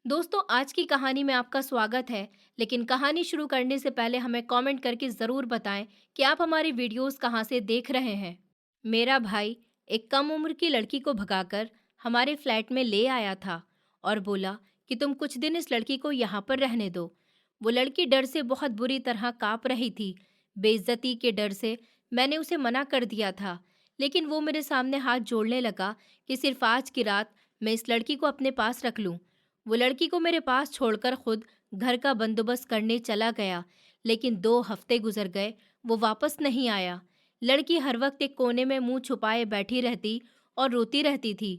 दोस्तों, आज की कहानी में आपका स्वागत है। लेकिन कहानी शुरू करने से पहले हमें कमेंट करके ज़रूर बताएं कि आप हमारी वीडियोस कहाँ से देख रहे हैं। मेरा भाई एक कम उम्र की लड़की को भगाकर हमारे फ्लैट में ले आया था और बोला कि तुम कुछ दिन इस लड़की को यहाँ पर रहने दो। वो लड़की डर से बहुत बुरी तरह काँप रही थी। बेइज्जती के डर से मैंने उसे मना कर दिया था, लेकिन वो मेरे सामने हाथ जोड़ने लगा कि सिर्फ आज की रात मैं इस लड़की को अपने पास रख लूं। वो लड़की को मेरे पास छोड़कर खुद घर का बंदोबस्त करने चला गया, लेकिन 2 हफ्ते गुजर गए, वो वापस नहीं आया। लड़की हर वक्त एक कोने में मुंह छुपाए बैठी रहती और रोती रहती थी।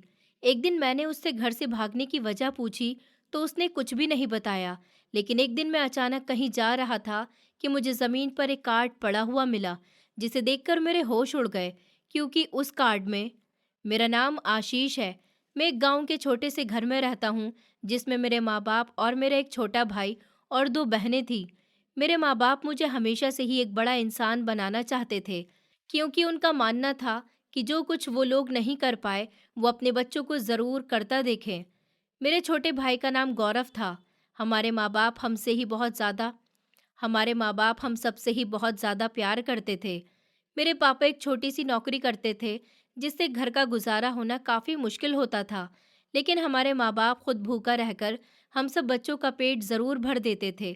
एक दिन मैंने उससे घर से भागने की वजह पूछी तो उसने कुछ भी नहीं बताया। लेकिन एक दिन मैं अचानक कहीं जा रहा था कि मुझे ज़मीन पर एक कार्ड पड़ा हुआ मिला, जिसे देखकर मेरे होश उड़ गए, क्योंकि उस कार्ड में मेरा नाम आशीष है। मैं एक गांव के छोटे से घर में रहता हूँ, जिसमें मेरे माँ-बाप और मेरा एक छोटा भाई और 2 बहनें थीं। मेरे माँ-बाप मुझे हमेशा से ही एक बड़ा इंसान बनाना चाहते थे, क्योंकि उनका मानना था कि जो कुछ वो लोग नहीं कर पाए, वो अपने बच्चों को ज़रूर करता देखें। मेरे छोटे भाई का नाम गौरव था। हमारे माँ-बाप हमसे ही बहुत ज़्यादा हमारे माँ-बाप हम सबसे ही बहुत ज़्यादा प्यार करते थे। मेरे पापा एक छोटी-सी नौकरी करते थे, जिससे घर का गुज़ारा होना काफ़ी मुश्किल होता था। लेकिन हमारे माँ-बाप खुद भूखा रहकर हम सब बच्चों का पेट ज़रूर भर देते थे।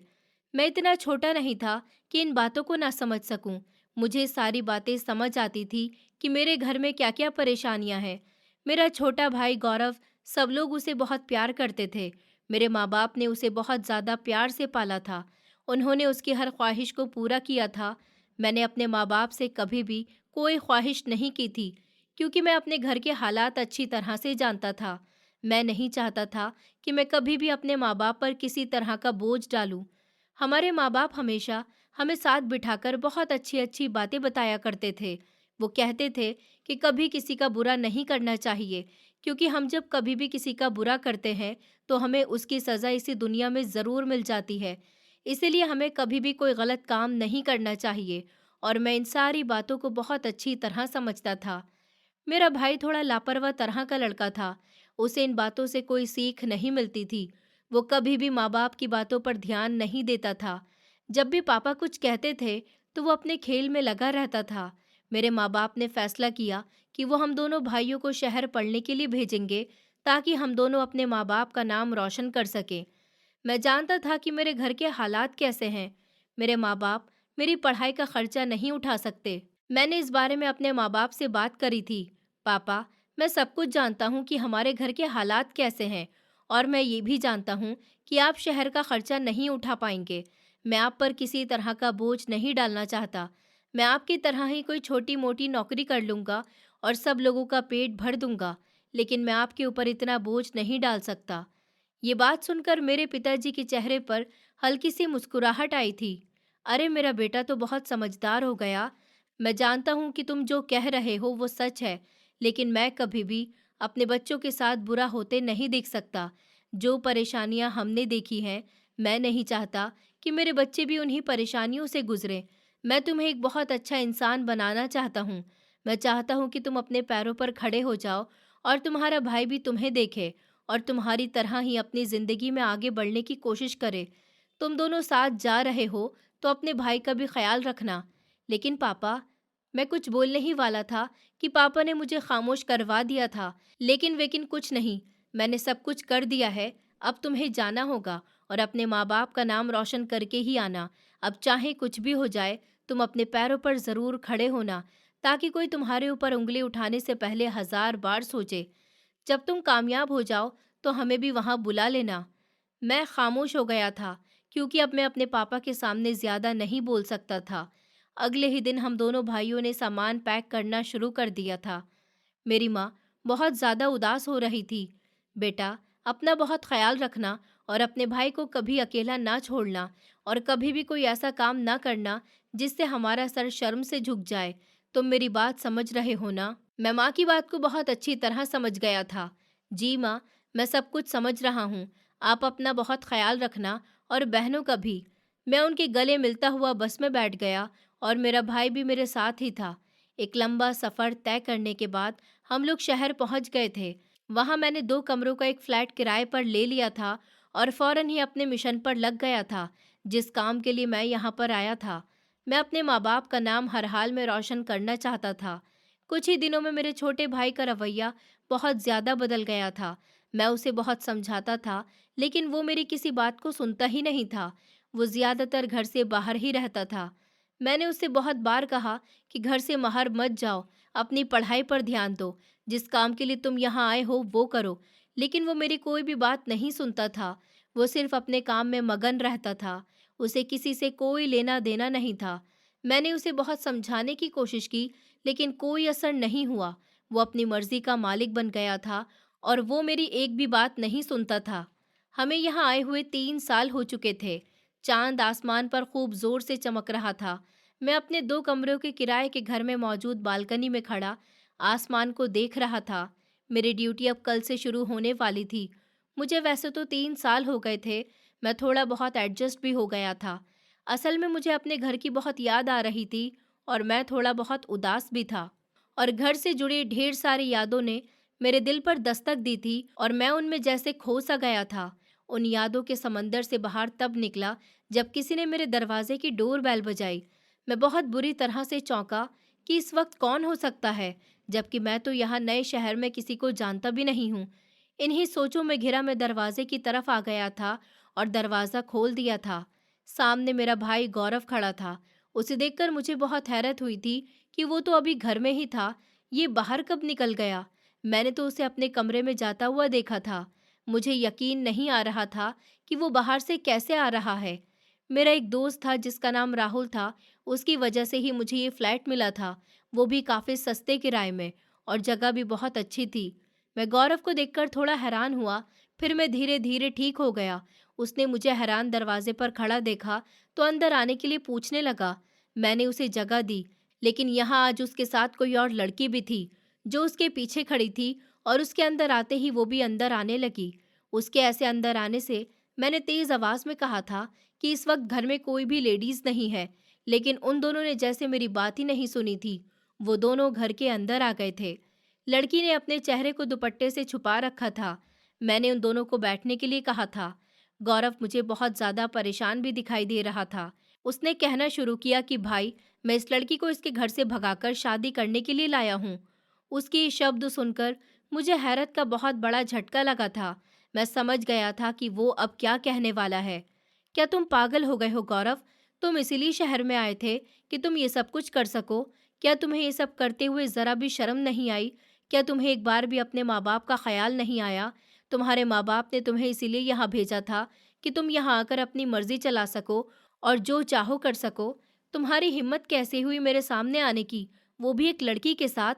मैं इतना छोटा नहीं था कि इन बातों को ना समझ सकूं। मुझे सारी बातें समझ आती थी कि मेरे घर में क्या-क्या परेशानियां हैं। मेरा छोटा भाई गौरव, सब लोग उसे बहुत प्यार करते थे। मेरे माँ-बाप ने उसे बहुत ज़्यादा प्यार से पाला था। उन्होंने उसकी हर ख्वाहिश को पूरा किया था। मैंने अपने माँ-बाप से कभी भी कोई ख्वाहिश नहीं की थी, क्योंकि मैं अपने घर के हालात अच्छी तरह से जानता था। मैं नहीं चाहता था कि मैं कभी भी अपने माँ-बाप पर किसी तरह का बोझ डालूं। हमारे माँ-बाप हमेशा हमें साथ बिठाकर बहुत अच्छी-अच्छी बातें बताया करते थे। वो कहते थे कि कभी किसी का बुरा नहीं करना चाहिए, क्योंकि हम जब कभी भी किसी का बुरा करते हैं, तो हमें उसकी सज़ा इसी दुनिया में ज़रूर मिल जाती है। इसीलिए हमें कभी भी कोई गलत काम नहीं करना चाहिए, और मैं इन सारी बातों को बहुत अच्छी तरह समझता था। मेरा भाई थोड़ा लापरवाह तरह का लड़का था। उसे इन बातों से कोई सीख नहीं मिलती थी। वो कभी भी माँ-बाप की बातों पर ध्यान नहीं देता था। जब भी पापा कुछ कहते थे, तो वो अपने खेल में लगा रहता था। मेरे माँ-बाप ने फैसला किया कि वो हम दोनों भाइयों को शहर पढ़ने के लिए भेजेंगे, ताकि हम दोनों अपने माँ-बाप का नाम रोशन कर सकें। मैं जानता था कि मेरे घर के हालात कैसे हैं। मेरे माँ-बाप मेरी पढ़ाई का खर्चा नहीं उठा सकते। मैंने इस बारे में अपने माँ-बाप से बात करी थी। पापा, मैं सब कुछ जानता हूँ कि हमारे घर के हालात कैसे हैं, और मैं ये भी जानता हूँ कि आप शहर का खर्चा नहीं उठा पाएंगे। मैं आप पर किसी तरह का बोझ नहीं डालना चाहता। मैं आपकी तरह ही कोई छोटी-मोटी नौकरी कर लूँगा और सब लोगों का पेट भर दूँगा, लेकिन मैं आपके ऊपर इतना बोझ नहीं डाल सकता। ये बात सुनकर मेरे पिताजी के चेहरे पर हल्की सी मुस्कुराहट आई थी। अरे मेरा बेटा तो बहुत समझदार हो गया। मैं जानता हूँ कि तुम जो कह रहे हो वो सच है, लेकिन मैं कभी भी अपने बच्चों के साथ बुरा होते नहीं देख सकता। जो परेशानियाँ हमने देखी हैं, मैं नहीं चाहता कि मेरे बच्चे भी उन्हीं परेशानियों से गुजरें। मैं तुम्हें एक बहुत अच्छा इंसान बनाना चाहता हूँ। मैं चाहता हूँ कि तुम अपने पैरों पर खड़े हो जाओ, और तुम्हारा भाई भी तुम्हें देखे और तुम्हारी तरह ही अपनी ज़िंदगी में आगे बढ़ने की कोशिश करे। तुम दोनों साथ जा रहे हो, तो अपने भाई का भी ख्याल रखना। लेकिन पापा, मैं कुछ बोलने ही वाला था कि पापा ने मुझे खामोश करवा दिया था। लेकिन कुछ नहीं, मैंने सब कुछ कर दिया है। अब तुम्हें जाना होगा और अपने माँ-बाप का नाम रोशन करके ही आना। अब चाहे कुछ भी हो जाए, तुम अपने पैरों पर ज़रूर खड़े होना, ताकि कोई तुम्हारे ऊपर उँगली उठाने से पहले 1000 बार सोचे। जब तुम कामयाब हो जाओ, तो हमें भी वहाँ बुला लेना। मैं खामोश हो गया था, क्योंकि अब मैं अपने पापा के सामने ज़्यादा नहीं बोल सकता था। अगले ही दिन हम दोनों भाइयों ने सामान पैक करना शुरू कर दिया था। मेरी माँ बहुत ज़्यादा उदास हो रही थी। बेटा, अपना बहुत ख्याल रखना और अपने भाई को कभी अकेला ना छोड़ना, और कभी भी कोई ऐसा काम ना करना जिससे हमारा सर शर्म से झुक जाए। तुम मेरी बात समझ रहे हो ना? मैं माँ की बात को बहुत अच्छी तरह समझ गया था। जी माँ, मैं सब कुछ समझ रहा हूँ। आप अपना बहुत ख्याल रखना, और बहनों का भी। मैं उनके गले मिलता हुआ बस में बैठ गया, और मेरा भाई भी मेरे साथ ही था। एक लंबा सफ़र तय करने के बाद हम लोग शहर पहुँच गए थे। वहाँ मैंने 2 कमरों का एक फ्लैट किराए पर ले लिया था, और फौरन ही अपने मिशन पर लग गया था, जिस काम के लिए मैं यहाँ पर आया था। मैं अपने माँ बाप का नाम हर हाल में रोशन करना चाहता था। कुछ ही दिनों में मेरे छोटे भाई का रवैया बहुत ज़्यादा बदल गया था। मैं उसे बहुत समझाता था, लेकिन वो मेरी किसी बात को सुनता ही नहीं था। वो ज़्यादातर घर से बाहर ही रहता था। मैंने उससे बहुत बार कहा कि घर से बाहर मत जाओ, अपनी पढ़ाई पर ध्यान दो, जिस काम के लिए तुम यहाँ आए हो वो करो। लेकिन वो मेरी कोई भी बात नहीं सुनता था। वो सिर्फ अपने काम में मगन रहता था। उसे किसी से कोई लेना देना नहीं था। मैंने उसे बहुत समझाने की कोशिश की, लेकिन कोई असर नहीं हुआ। वो अपनी मर्जी का मालिक बन गया था और वो मेरी एक भी बात नहीं सुनता था। हमें यहाँ आए हुए 3 साल हो चुके थे। चांद आसमान पर खूब जोर से चमक रहा था। मैं अपने 2 कमरों के किराए के घर में मौजूद बालकनी में खड़ा आसमान को देख रहा था। मेरी ड्यूटी अब कल से शुरू होने वाली थी। मुझे वैसे तो 3 साल हो गए थे। मैं थोड़ा बहुत एडजस्ट भी हो गया था। असल में मुझे अपने घर की बहुत याद आ रही थी और मैं थोड़ा बहुत उदास भी था। और घर से जुड़ी ढेर सारी यादों ने मेरे दिल पर दस्तक दी थी और मैं उनमें जैसे खो सा गया था। उन यादों के समंदर से बाहर तब निकला जब किसी ने मेरे दरवाजे की डोर बेल बजाई। मैं बहुत बुरी तरह से चौंका कि इस वक्त कौन हो सकता है, जबकि मैं तो यहाँ नए शहर में किसी को जानता भी नहीं हूँ। इन्हीं सोचों में घिरा मैं दरवाजे की तरफ आ गया था और दरवाज़ा खोल दिया था। सामने मेरा भाई गौरव खड़ा था। उसे देखकर मुझे बहुत हैरत हुई थी कि वो तो अभी घर में ही था, ये बाहर कब निकल गया। मैंने तो उसे अपने कमरे में जाता हुआ देखा था। मुझे यकीन नहीं आ रहा था कि वो बाहर से कैसे आ रहा है। मेरा एक दोस्त था जिसका नाम राहुल था, उसकी वजह से ही मुझे ये फ्लैट मिला था, वो भी काफ़ी सस्ते किराए में, और जगह भी बहुत अच्छी थी। मैं गौरव को देखकर थोड़ा हैरान हुआ, फिर मैं धीरे धीरे ठीक हो गया। उसने मुझे हैरान दरवाजे पर खड़ा देखा तो अंदर आने के लिए पूछने लगा। मैंने उसे जगह दी, लेकिन यहाँ आज उसके साथ कोई और लड़की भी थी जो उसके पीछे खड़ी थी, और उसके अंदर आते ही वो भी अंदर आने लगी। उसके ऐसे अंदर आने से मैंने तेज आवाज में कहा था कि इस वक्त घर में कोई भी लेडीज नहीं है, लेकिन उन दोनों ने जैसे मेरी बात ही नहीं सुनी थी। वो दोनों घर के अंदर आ गए थे। लड़की ने अपने चेहरे को दुपट्टे से छुपा रखा था। मैंने उन दोनों को बैठने के लिए कहा था। गौरव मुझे बहुत ज्यादा परेशान भी दिखाई दे रहा था। उसने कहना शुरू किया कि भाई, मैं इस लड़की को इसके घर से भगाकर शादी करने के लिए लाया हूँ। उसके ये शब्द सुनकर मुझे हैरत का बहुत बड़ा झटका लगा था। मैं समझ गया था कि वो अब क्या कहने वाला है। क्या तुम पागल हो गए हो गौरव? तुम इसीलिए शहर में आए थे कि तुम ये सब कुछ कर सको? क्या तुम्हें ये सब करते हुए ज़रा भी शर्म नहीं आई? क्या तुम्हें एक बार भी अपने माँ बाप का ख्याल नहीं आया? तुम्हारे माँ बाप ने तुम्हें इसीलिए यहाँ भेजा था कि तुम यहाँ आकर अपनी मर्जी चला सको और जो चाहो कर सको। तुम्हारी हिम्मत कैसे हुई मेरे सामने आने की, वो भी एक लड़की के साथ?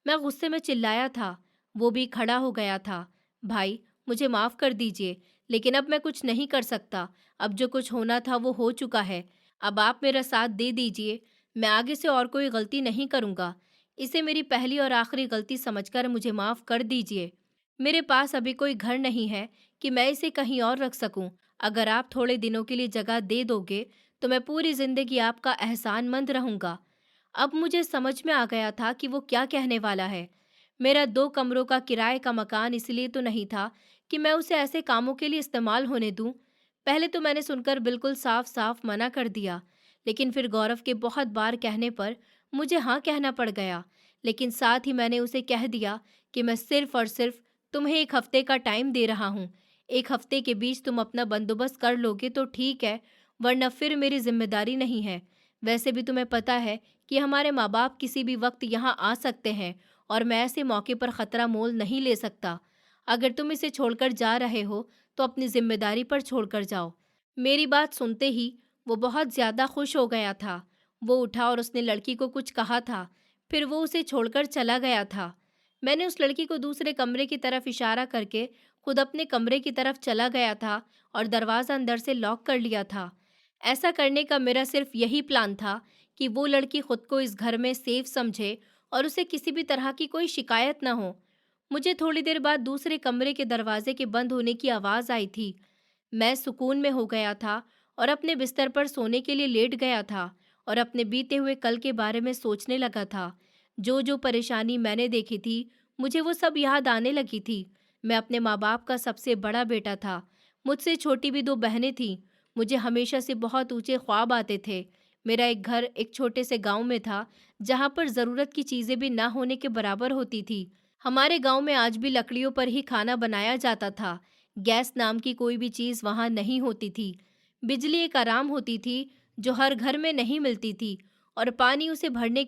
मैं गुस्से में चिल्लाया था। वो भी खड़ा हो गया था। भाई, मुझे माफ़ कर दीजिए, लेकिन अब मैं कुछ नहीं कर सकता। अब जो कुछ होना था वो हो चुका है। अब आप मेरा साथ दे दीजिए। मैं आगे से और कोई गलती नहीं करूँगा। इसे मेरी पहली और आखिरी गलती समझकर मुझे माफ़ कर दीजिए। मेरे पास अभी कोई घर नहीं है कि मैं इसे कहीं और रख सकूं। अगर आप थोड़े दिनों के लिए जगह दे दोगे तो मैं पूरी जिंदगी आपका एहसानमंद रहूंगा। अब मुझे समझ में आ गया था कि वो क्या कहने वाला है। मेरा 2 कमरों का किराए का मकान इसलिए तो नहीं था कि मैं उसे ऐसे कामों के लिए इस्तेमाल होने दूं। पहले तो मैंने सुनकर बिल्कुल साफ साफ मना कर दिया, लेकिन फिर गौरव के बहुत बार कहने पर मुझे हाँ कहना पड़ गया। लेकिन साथ ही मैंने उसे कह दिया कि मैं सिर्फ और सिर्फ तुम्हें 1 हफ्ते का टाइम दे रहा हूँ। 1 हफ्ते के बीच तुम अपना बंदोबस्त कर लोगे तो ठीक है, वरना फिर मेरी जिम्मेदारी नहीं है। वैसे भी तुम्हें पता है कि हमारे माँ बाप किसी भी वक्त यहाँ आ सकते हैं और मैं ऐसे मौके पर खतरा मोल नहीं ले सकता। अगर तुम इसे छोड़कर जा रहे हो तो अपनी जिम्मेदारी पर छोड़कर जाओ। मेरी बात सुनते ही वो बहुत ज़्यादा खुश हो गया था। वो उठा और उसने लड़की को कुछ कहा था, फिर वो उसे छोड़कर चला गया था। मैंने उस लड़की को दूसरे कमरे की तरफ इशारा करके खुद अपने कमरे की तरफ चला गया था और दरवाज़ा अंदर से लॉक कर लिया था। ऐसा करने का मेरा सिर्फ यही प्लान था कि वो लड़की खुद को इस घर में सेफ समझे और उसे किसी भी तरह की कोई शिकायत न हो। मुझे थोड़ी देर बाद दूसरे कमरे के दरवाजे के बंद होने की आवाज़ आई थी। मैं सुकून में हो गया था और अपने बिस्तर पर सोने के लिए लेट गया था और अपने बीते हुए कल के बारे में सोचने लगा था। जो जो परेशानी मैंने देखी थी, मुझे वो सब याद आने लगी थी। मैं अपने माँ बाप का सबसे बड़ा बेटा था। मुझसे छोटी भी 2 बहनें थीं। मुझे हमेशा से बहुत ऊँचे ख्वाब आते थे। मेरा एक घर एक छोटे से गाँव में था, जहाँ पर ज़रूरत की चीज़ें भी ना होने के बराबर होती थी। हमारे गाँव में आज भी लकड़ियों पर ही खाना बनाया जाता था। गैस नाम की कोई भी चीज़ वहाँ नहीं होती थी। बिजली एक आराम होती थी, जो हर घर में नहीं मिलती थी। और पानी उसे भरने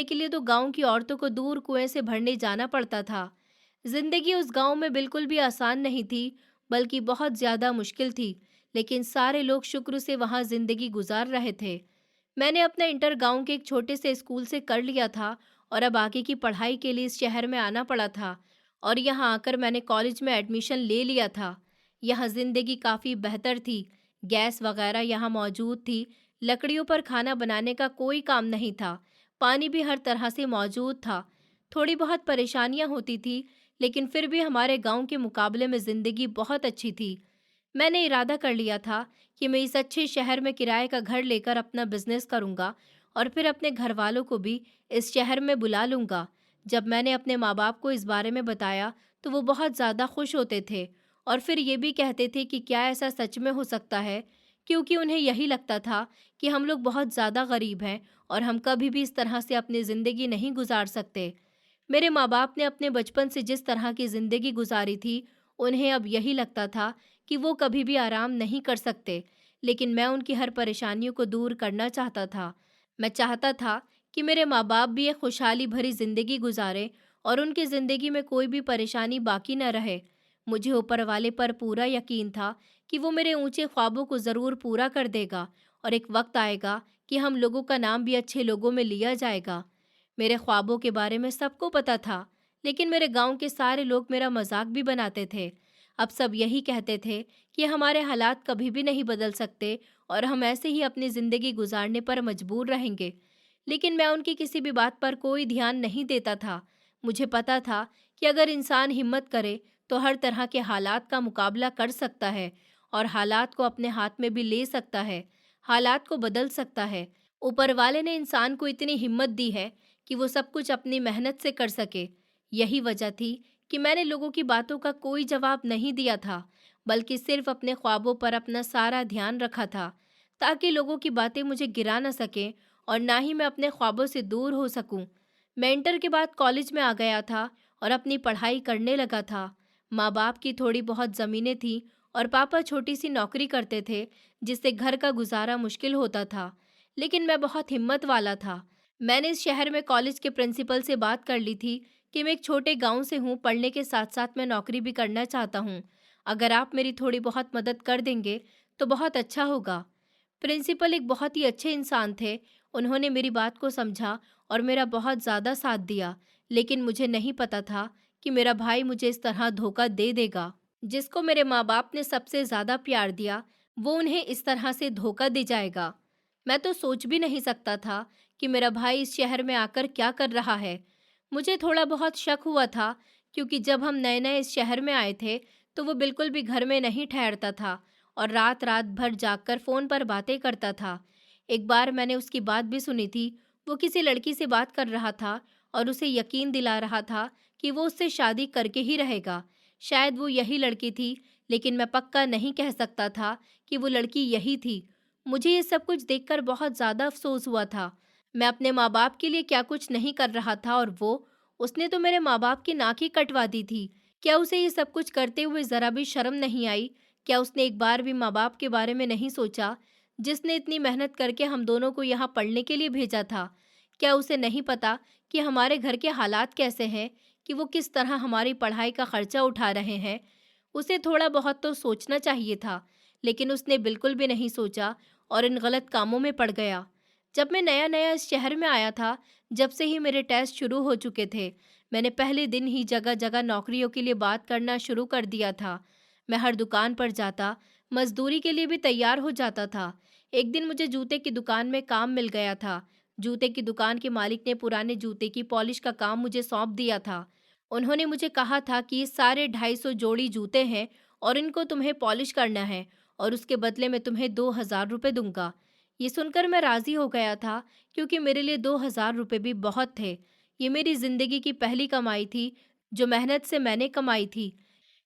के लिए तो गाँव की औरतों को दूर कुएँ से भरने जाना पड़ता था। ज़िंदगी उस गाँव में बिल्कुल भी आसान नहीं थी, बल्कि बहुत ज़्यादा मुश्किल थी, लेकिन सारे लोग शुक्र से वहाँ ज़िंदगी गुजार रहे थे। मैंने अपना इंटर गाँव के एक छोटे से स्कूल से कर लिया था और अब आगे की पढ़ाई के लिए इस शहर में आना पड़ा था और यहाँ आकर मैंने कॉलेज में एडमिशन ले लिया था। यहाँ ज़िंदगी काफ़ी बेहतर थी, गैस वगैरह यहाँ मौजूद थी, लकड़ियों पर खाना बनाने का कोई काम नहीं था, पानी भी हर तरह से मौजूद था। थोड़ी बहुत परेशानियाँ होती थी, लेकिन फिर भी हमारे गाँव के मुकाबले में ज़िंदगी बहुत अच्छी थी। मैंने इरादा कर लिया था कि मैं इस अच्छे शहर में किराए का घर लेकर अपना बिजनेस करूंगा और फिर अपने घर वालों को भी इस शहर में बुला लूंगा। जब मैंने अपने माँ बाप को इस बारे में बताया तो वो बहुत ज़्यादा खुश होते थे और फिर ये भी कहते थे कि क्या ऐसा सच में हो सकता है, क्योंकि उन्हें यही लगता था कि हम लोग बहुत ज़्यादा गरीब हैं और हम कभी भी इस तरह से अपनी ज़िंदगी नहीं गुजार सकते। मेरे माँ-बाप ने अपने बचपन से जिस तरह की ज़िंदगी गुज़ारी थी, उन्हें अब यही लगता था कि वो कभी भी आराम नहीं कर सकते, लेकिन मैं उनकी हर परेशानियों को दूर करना चाहता था। मैं चाहता था कि मेरे माँ-बाप भी एक खुशहाली भरी ज़िंदगी गुज़ारें और उनकी ज़िंदगी में कोई भी परेशानी बाकी न रहे। मुझे ऊपर वाले पर पूरा यकीन था कि वो मेरे ऊँचे ख्वाबों को ज़रूर पूरा कर देगा और एक वक़्त आएगा कि हम लोगों का नाम भी अच्छे लोगों में लिया जाएगा। मेरे ख्वाबों के बारे में सबको पता था, लेकिन मेरे गांव के सारे लोग मेरा मजाक भी बनाते थे। अब सब यही कहते थे कि हमारे हालात कभी भी नहीं बदल सकते और हम ऐसे ही अपनी ज़िंदगी गुजारने पर मजबूर रहेंगे। लेकिन मैं उनकी किसी भी बात पर कोई ध्यान नहीं देता था। मुझे पता था कि अगर इंसान हिम्मत करे तो हर तरह के हालात का मुकाबला कर सकता है और हालात को अपने हाथ में भी ले सकता है, हालात को बदल सकता है। ऊपर वाले ने इंसान को इतनी हिम्मत दी है कि वो सब कुछ अपनी मेहनत से कर सके। यही वजह थी कि मैंने लोगों की बातों का कोई जवाब नहीं दिया था, बल्कि सिर्फ अपने ख्वाबों पर अपना सारा ध्यान रखा था, ताकि लोगों की बातें मुझे गिरा न सकें और ना ही मैं अपने ख्वाबों से दूर हो सकूं। मैं इंटर के बाद कॉलेज में आ गया था और अपनी पढ़ाई करने लगा था। माँ बाप की थोड़ी बहुत ज़मीनें थीं और पापा छोटी सी नौकरी करते थे, जिससे घर का गुजारा मुश्किल होता था। लेकिन मैं बहुत हिम्मत वाला था। मैंने इस शहर में कॉलेज के प्रिंसिपल से बात कर ली थी कि मैं एक छोटे गांव से हूँ, पढ़ने के साथ साथ मैं नौकरी भी करना चाहता हूँ। अगर आप मेरी थोड़ी बहुत मदद कर देंगे तो बहुत अच्छा होगा। प्रिंसिपल एक बहुत ही अच्छे इंसान थे। उन्होंने मेरी बात को समझा और मेरा बहुत ज़्यादा साथ दिया, लेकिन मुझे नहीं पता था कि मेरा भाई मुझे इस तरह धोखा दे देगा। जिसको मेरे माँ बाप ने सबसे ज़्यादा प्यार दिया, वो उन्हें इस तरह से धोखा दे जाएगा। मैं तो सोच भी नहीं सकता था कि मेरा भाई इस शहर में आकर क्या कर रहा है। मुझे थोड़ा बहुत शक हुआ था, क्योंकि जब हम नए नए इस शहर में आए थे तो वो बिल्कुल भी घर में नहीं ठहरता था और रात रात भर जागकर फ़ोन पर बातें करता था। एक बार मैंने उसकी बात भी सुनी थी। वो किसी लड़की से बात कर रहा था और उसे यकीन दिला रहा था कि वो उससे शादी करके ही रहेगा। शायद वो यही लड़की थी, लेकिन मैं पक्का नहीं कह सकता था कि वो लड़की यही थी। मुझे ये सब कुछ देखकर बहुत ज़्यादा अफ़सोस हुआ था। मैं अपने माँ-बाप के लिए क्या कुछ नहीं कर रहा था और उसने तो मेरे माँ-बाप की नाक ही कटवा दी थी। क्या उसे ये सब कुछ करते हुए ज़रा भी शर्म नहीं आई? क्या उसने एक बार भी माँ-बाप के बारे में नहीं सोचा, जिसने इतनी मेहनत करके हम दोनों को यहाँ पढ़ने के लिए भेजा था? क्या उसे नहीं पता कि हमारे घर के हालात कैसे हैं, कि वो किस तरह हमारी पढ़ाई का खर्चा उठा रहे हैं? उसे थोड़ा बहुत तो सोचना चाहिए था, लेकिन उसने बिल्कुल भी नहीं सोचा और इन गलत कामों में पड़ गया। जब मैं नया-नया इस शहर में आया था, जब से ही मेरे टेस्ट शुरू हो चुके थे, मैंने पहले दिन ही जगह-जगह नौकरियों के लिए बात करना शुरू कर दिया था। मैं हर दुकान पर जाता, मज़दूरी के लिए भी तैयार हो जाता था। एक दिन मुझे जूते की दुकान में काम मिल गया था। जूते की दुकान के मालिक ने पुराने जूते की पॉलिश का काम मुझे सौंप दिया था। उन्होंने मुझे कहा था कि ये सारे 250 जोड़ी जूते हैं और इनको तुम्हें पॉलिश करना है और उसके बदले में तुम्हें 2000 रुपये दूंगा। ये सुनकर मैं राज़ी हो गया था, क्योंकि मेरे लिए 2000 रुपये भी बहुत थे। ये मेरी ज़िंदगी की पहली कमाई थी, जो मेहनत से मैंने कमाई थी।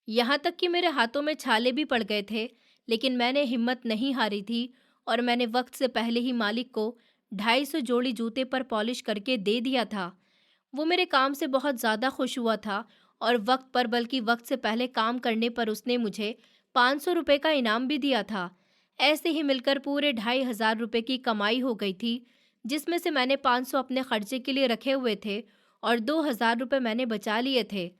यहाँ तक कि मेरे हाथों में छाले भी पड़ गए थे, लेकिन मैंने हिम्मत नहीं हारी थी और मैंने वक्त से पहले ही मालिक को 250 जोड़ी जूते पर पॉलिश करके दे दिया था। वो मेरे काम से बहुत ज़्यादा खुश हुआ था और वक्त पर बल्कि वक्त से पहले काम करने पर उसने मुझे 500 रुपये का इनाम भी दिया था। ऐसे ही मिलकर पूरे 2,500 रुपये की कमाई हो गई थी, जिसमें से मैंने 500 अपने खर्चे के लिए रखे हुए थे और 2,000 रुपये मैंने बचा लिए थे।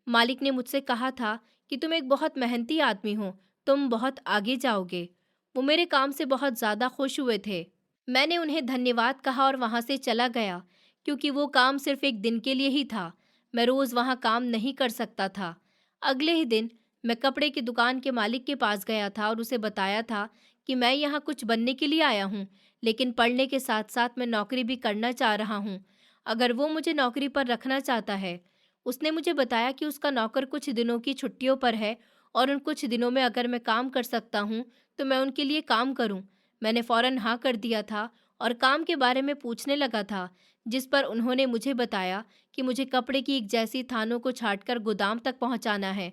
मालिक ने मुझसे कहा था कि तुम एक बहुत मेहनती आदमी हो, तुम बहुत आगे जाओगे। वो मेरे काम से बहुत ज़्यादा खुश हुए थे। मैंने उन्हें धन्यवाद कहा और वहाँ से चला गया, क्योंकि वो काम सिर्फ एक दिन के लिए ही था। मैं रोज़ वहाँ काम नहीं कर सकता था। अगले ही दिन मैं कपड़े की दुकान के मालिक के पास गया था और उसे बताया था कि मैं यहाँ कुछ बनने के लिए आया हूँ, लेकिन पढ़ने के साथ साथ मैं नौकरी भी करना चाह रहा हूँ। अगर वो मुझे नौकरी पर रखना चाहता है। उसने मुझे बताया कि उसका नौकर कुछ दिनों की छुट्टियों पर है और उन कुछ दिनों में अगर मैं काम कर सकता हूँ तो मैं उनके लिए काम करूँ। मैंने फ़ौरन हाँ कर दिया था और काम के बारे में पूछने लगा था, जिस पर उन्होंने मुझे बताया कि मुझे कपड़े की एक जैसी थानों को छाँटकर गोदाम तक पहुँचाना है।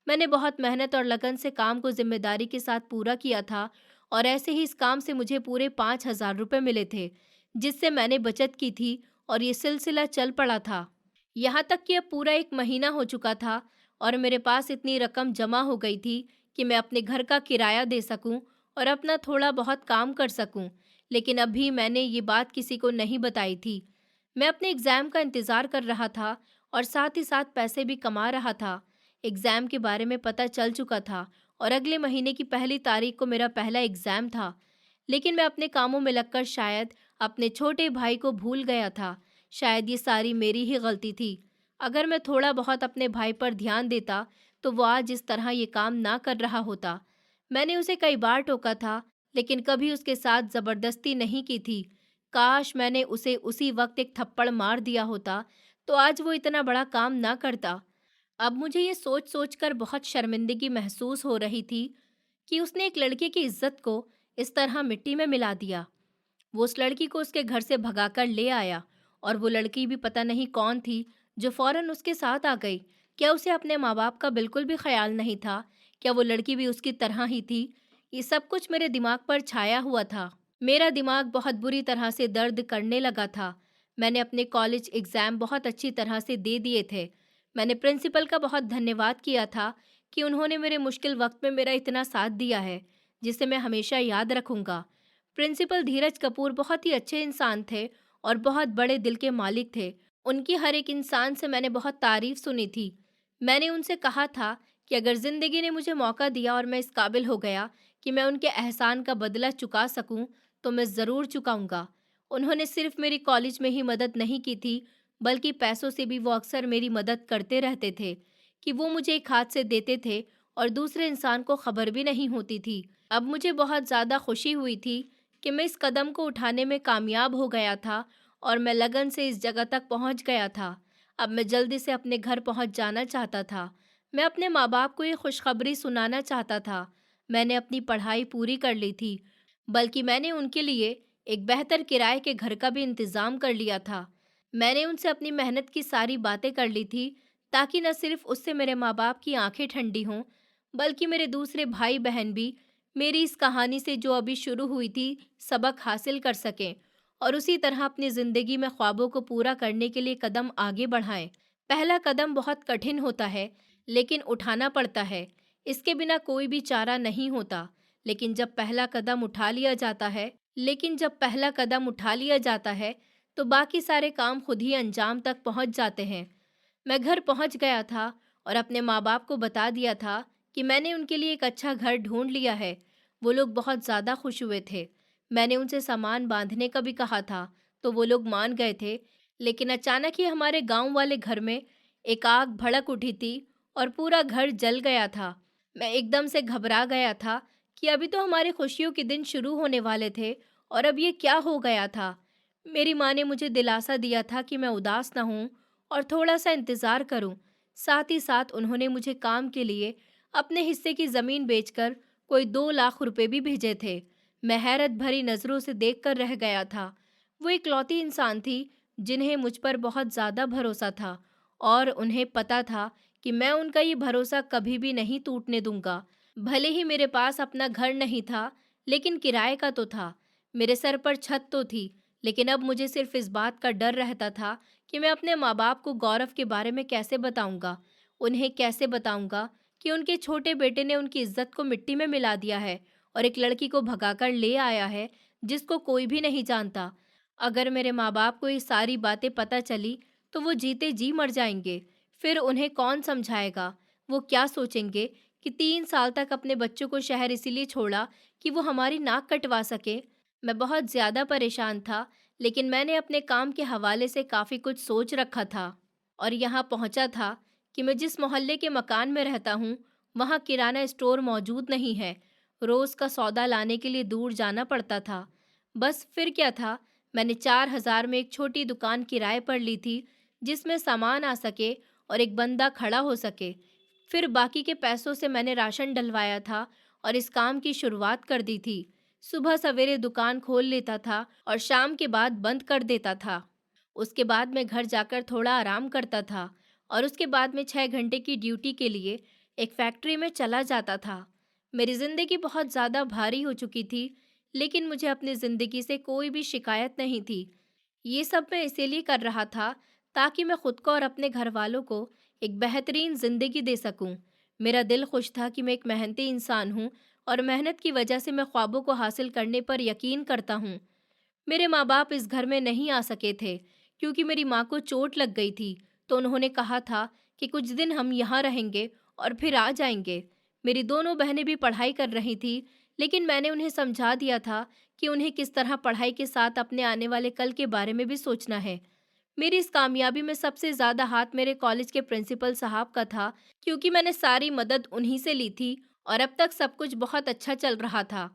मैंने बहुत मेहनत और लगन से काम को ज़िम्मेदारी के साथ पूरा किया था और ऐसे ही इस काम से मुझे पूरे 5,000 रुपये मिले थे, जिससे मैंने बचत की थी और ये सिलसिला चल पड़ा था। यहाँ तक कि अब पूरा 1 महीना हो चुका था और मेरे पास इतनी रकम जमा हो गई थी कि मैं अपने घर का किराया दे सकूं और अपना थोड़ा बहुत काम कर सकूं। लेकिन अभी मैंने ये बात किसी को नहीं बताई थी। मैं अपने एग्ज़ाम का इंतज़ार कर रहा था और साथ ही साथ पैसे भी कमा रहा था। एग्ज़ाम के बारे में पता चल चुका था और अगले महीने की पहली तारीख को मेरा पहला एग्ज़ाम था। लेकिन मैं अपने कामों में लगकर शायद अपने छोटे भाई को भूल गया था। शायद ये सारी मेरी ही गलती थी। अगर मैं थोड़ा बहुत अपने भाई पर ध्यान देता तो वो आज इस तरह ये काम ना कर रहा होता। मैंने उसे कई बार टोका था, लेकिन कभी उसके साथ ज़बरदस्ती नहीं की थी। काश मैंने उसे उसी वक्त एक थप्पड़ मार दिया होता तो आज वो इतना बड़ा काम ना करता। अब मुझे ये सोच सोच कर बहुत शर्मिंदगी महसूस हो रही थी कि उसने एक लड़के की इज्जत को इस तरह मिट्टी में मिला दिया। वो उस लड़की को उसके घर से भगाकर ले आया और वो लड़की भी पता नहीं कौन थी जो फौरन उसके साथ आ गई। क्या उसे अपने माँ बाप का बिल्कुल भी ख्याल नहीं था? क्या वो लड़की भी उसकी तरह ही थी? ये सब कुछ मेरे दिमाग पर छाया हुआ था। मेरा दिमाग बहुत बुरी तरह से दर्द करने लगा था। मैंने अपने कॉलेज एग्ज़ाम बहुत अच्छी तरह से दे दिए थे। मैंने प्रिंसिपल का बहुत धन्यवाद किया था कि उन्होंने मेरे मुश्किल वक्त में मेरा इतना साथ दिया है, जिसे मैं हमेशा याद रखूंगा। प्रिंसिपल धीरज कपूर बहुत ही अच्छे इंसान थे और बहुत बड़े दिल के मालिक थे। उनकी हर एक इंसान से मैंने बहुत तारीफ सुनी थी। मैंने उनसे कहा था कि अगर ज़िंदगी ने मुझे मौका दिया और मैं इस काबिल हो गया कि मैं उनके एहसान का बदला चुका सकूं, तो मैं ज़रूर चुकाऊंगा। उन्होंने सिर्फ मेरी कॉलेज में ही मदद नहीं की थी, बल्कि पैसों से भी वो अक्सर मेरी मदद करते रहते थे कि वो मुझे एक हाथ से देते थे और दूसरे इंसान को खबर भी नहीं होती थी। अब मुझे बहुत ज़्यादा खुशी हुई थी कि मैं इस कदम को उठाने में कामयाब हो गया था और मैं लगन से इस जगह तक पहुंच गया था। अब मैं जल्दी से अपने घर पहुंच जाना चाहता था। मैं अपने माँ बाप को ये खुशखबरी सुनाना चाहता था। मैंने अपनी पढ़ाई पूरी कर ली थी, बल्कि मैंने उनके लिए एक बेहतर किराए के घर का भी इंतज़ाम कर लिया था। मैंने उनसे अपनी मेहनत की सारी बातें कर ली थी, ताकि न सिर्फ उससे मेरे माँ बाप की आंखें ठंडी हों, बल्कि मेरे दूसरे भाई बहन भी मेरी इस कहानी से जो अभी शुरू हुई थी सबक हासिल कर सकें और उसी तरह अपनी ज़िंदगी में ख्वाबों को पूरा करने के लिए कदम आगे बढ़ाएं। पहला कदम बहुत कठिन होता है, लेकिन उठाना पड़ता है। इसके बिना कोई भी चारा नहीं होता। लेकिन जब पहला कदम उठा लिया जाता है लेकिन जब पहला कदम उठा लिया जाता है तो बाकी सारे काम खुद ही अंजाम तक पहुंच जाते हैं। मैं घर पहुंच गया था और अपने माँ बाप को बता दिया था कि मैंने उनके लिए एक अच्छा घर ढूंढ लिया है। वो लोग बहुत ज़्यादा खुश हुए थे। मैंने उनसे सामान बांधने का भी कहा था, तो वो लोग मान गए थे। लेकिन अचानक ही हमारे गांव वाले घर में एक आग भड़क उठी थी और पूरा घर जल गया था। मैं एकदम से घबरा गया था कि अभी तो हमारे खुशियों के दिन शुरू होने वाले थे और अब ये क्या हो गया था। मेरी माँ ने मुझे दिलासा दिया था कि मैं उदास ना हूँ और थोड़ा सा इंतज़ार करूँ। साथ ही साथ उन्होंने मुझे काम के लिए अपने हिस्से की ज़मीन बेचकर कोई 2 लाख रुपए भी भेजे थे। मैं हैरत भरी नज़रों से देखकर रह गया था। वो इकलौती इंसान थी जिन्हें मुझ पर बहुत ज़्यादा भरोसा था और उन्हें पता था कि मैं उनका ये भरोसा कभी भी नहीं टूटने दूंगा। भले ही मेरे पास अपना घर नहीं था, लेकिन किराए का तो था। मेरे सर पर छत तो थी, लेकिन अब मुझे सिर्फ इस बात का डर रहता था कि मैं अपने माँ बाप को गौरव के बारे में कैसे बताऊंगा। उन्हें कैसे बताऊंगा कि उनके छोटे बेटे ने उनकी इज्जत को मिट्टी में मिला दिया है और एक लड़की को भगाकर ले आया है जिसको कोई भी नहीं जानता। अगर मेरे माँ बाप को ये सारी बातें पता चली तो वो जीते जी मर जाएंगे। फिर उन्हें कौन समझाएगा? वो क्या सोचेंगे कि 3 साल तक अपने बच्चों को शहर इसीलिए छोड़ा कि वो हमारी नाक कटवा सके। मैं बहुत ज्यादा परेशान था, लेकिन मैंने अपने काम के हवाले से काफी कुछ सोच रखा था और यहाँ पहुंचा था कि मैं जिस मोहल्ले के मकान में रहता हूँ, वहाँ किराना स्टोर मौजूद नहीं है। रोज का सौदा लाने के लिए दूर जाना पड़ता था। बस फिर क्या था, मैंने 4,000 में एक छोटी दुकान किराए पर ली थी, जिसमें सामान आ सके और एक बंदा खड़ा हो सके। फिर बाकी के पैसों से मैंने राशन डलवाया था और इस काम की शुरुआत कर दी थी। सुबह सवेरे दुकान खोल लेता था और शाम के बाद बंद कर देता था। उसके बाद मैं घर जाकर थोड़ा आराम करता था और उसके बाद मैं 6 घंटे की ड्यूटी के लिए एक फैक्ट्री में चला जाता था। मेरी जिंदगी बहुत ज़्यादा भारी हो चुकी थी, लेकिन मुझे अपनी जिंदगी से कोई भी शिकायत नहीं थी। ये सब मैं इसीलिए कर रहा था ताकि मैं खुद को और अपने घर वालों को एक बेहतरीन जिंदगी दे सकूं। मेरा दिल खुश था कि मैं एक मेहनती इंसान हूं और मेहनत की वजह से मैं ख्वाबों को हासिल करने पर यकीन करता हूं। मेरे माँ बाप इस घर में नहीं आ सके थे क्योंकि मेरी माँ को चोट लग गई थी, तो उन्होंने कहा था कि कुछ दिन हम यहाँ रहेंगे और फिर आ जाएंगे। मेरी दोनों बहनें भी पढ़ाई कर रही थी, लेकिन मैंने उन्हें समझा दिया था कि उन्हें किस तरह पढ़ाई के साथ अपने आने वाले कल के बारे में भी सोचना है। मेरी इस कामयाबी में सबसे ज़्यादा हाथ मेरे कॉलेज के प्रिंसिपल साहब का था, क्योंकि मैंने सारी मदद उन्हीं से ली थी और अब तक सब कुछ बहुत अच्छा चल रहा था।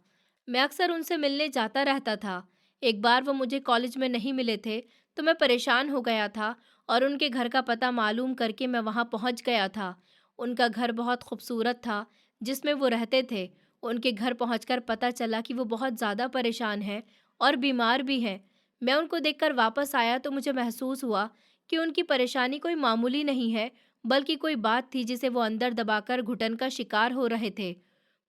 मैं अक्सर उनसे मिलने जाता रहता था। एक बार वो मुझे कॉलेज में नहीं मिले थे, तो मैं परेशान हो गया था और उनके घर का पता मालूम करके मैं वहाँ पहुँच गया था। उनका घर बहुत खूबसूरत था जिसमें वो रहते थे। उनके घर पहुँचकर पता चला कि वो बहुत ज़्यादा परेशान हैं और बीमार भी हैं। मैं उनको देखकर वापस आया तो मुझे महसूस हुआ कि उनकी परेशानी कोई मामूली नहीं है, बल्कि कोई बात थी जिसे वो अंदर दबाकर घुटन का शिकार हो रहे थे।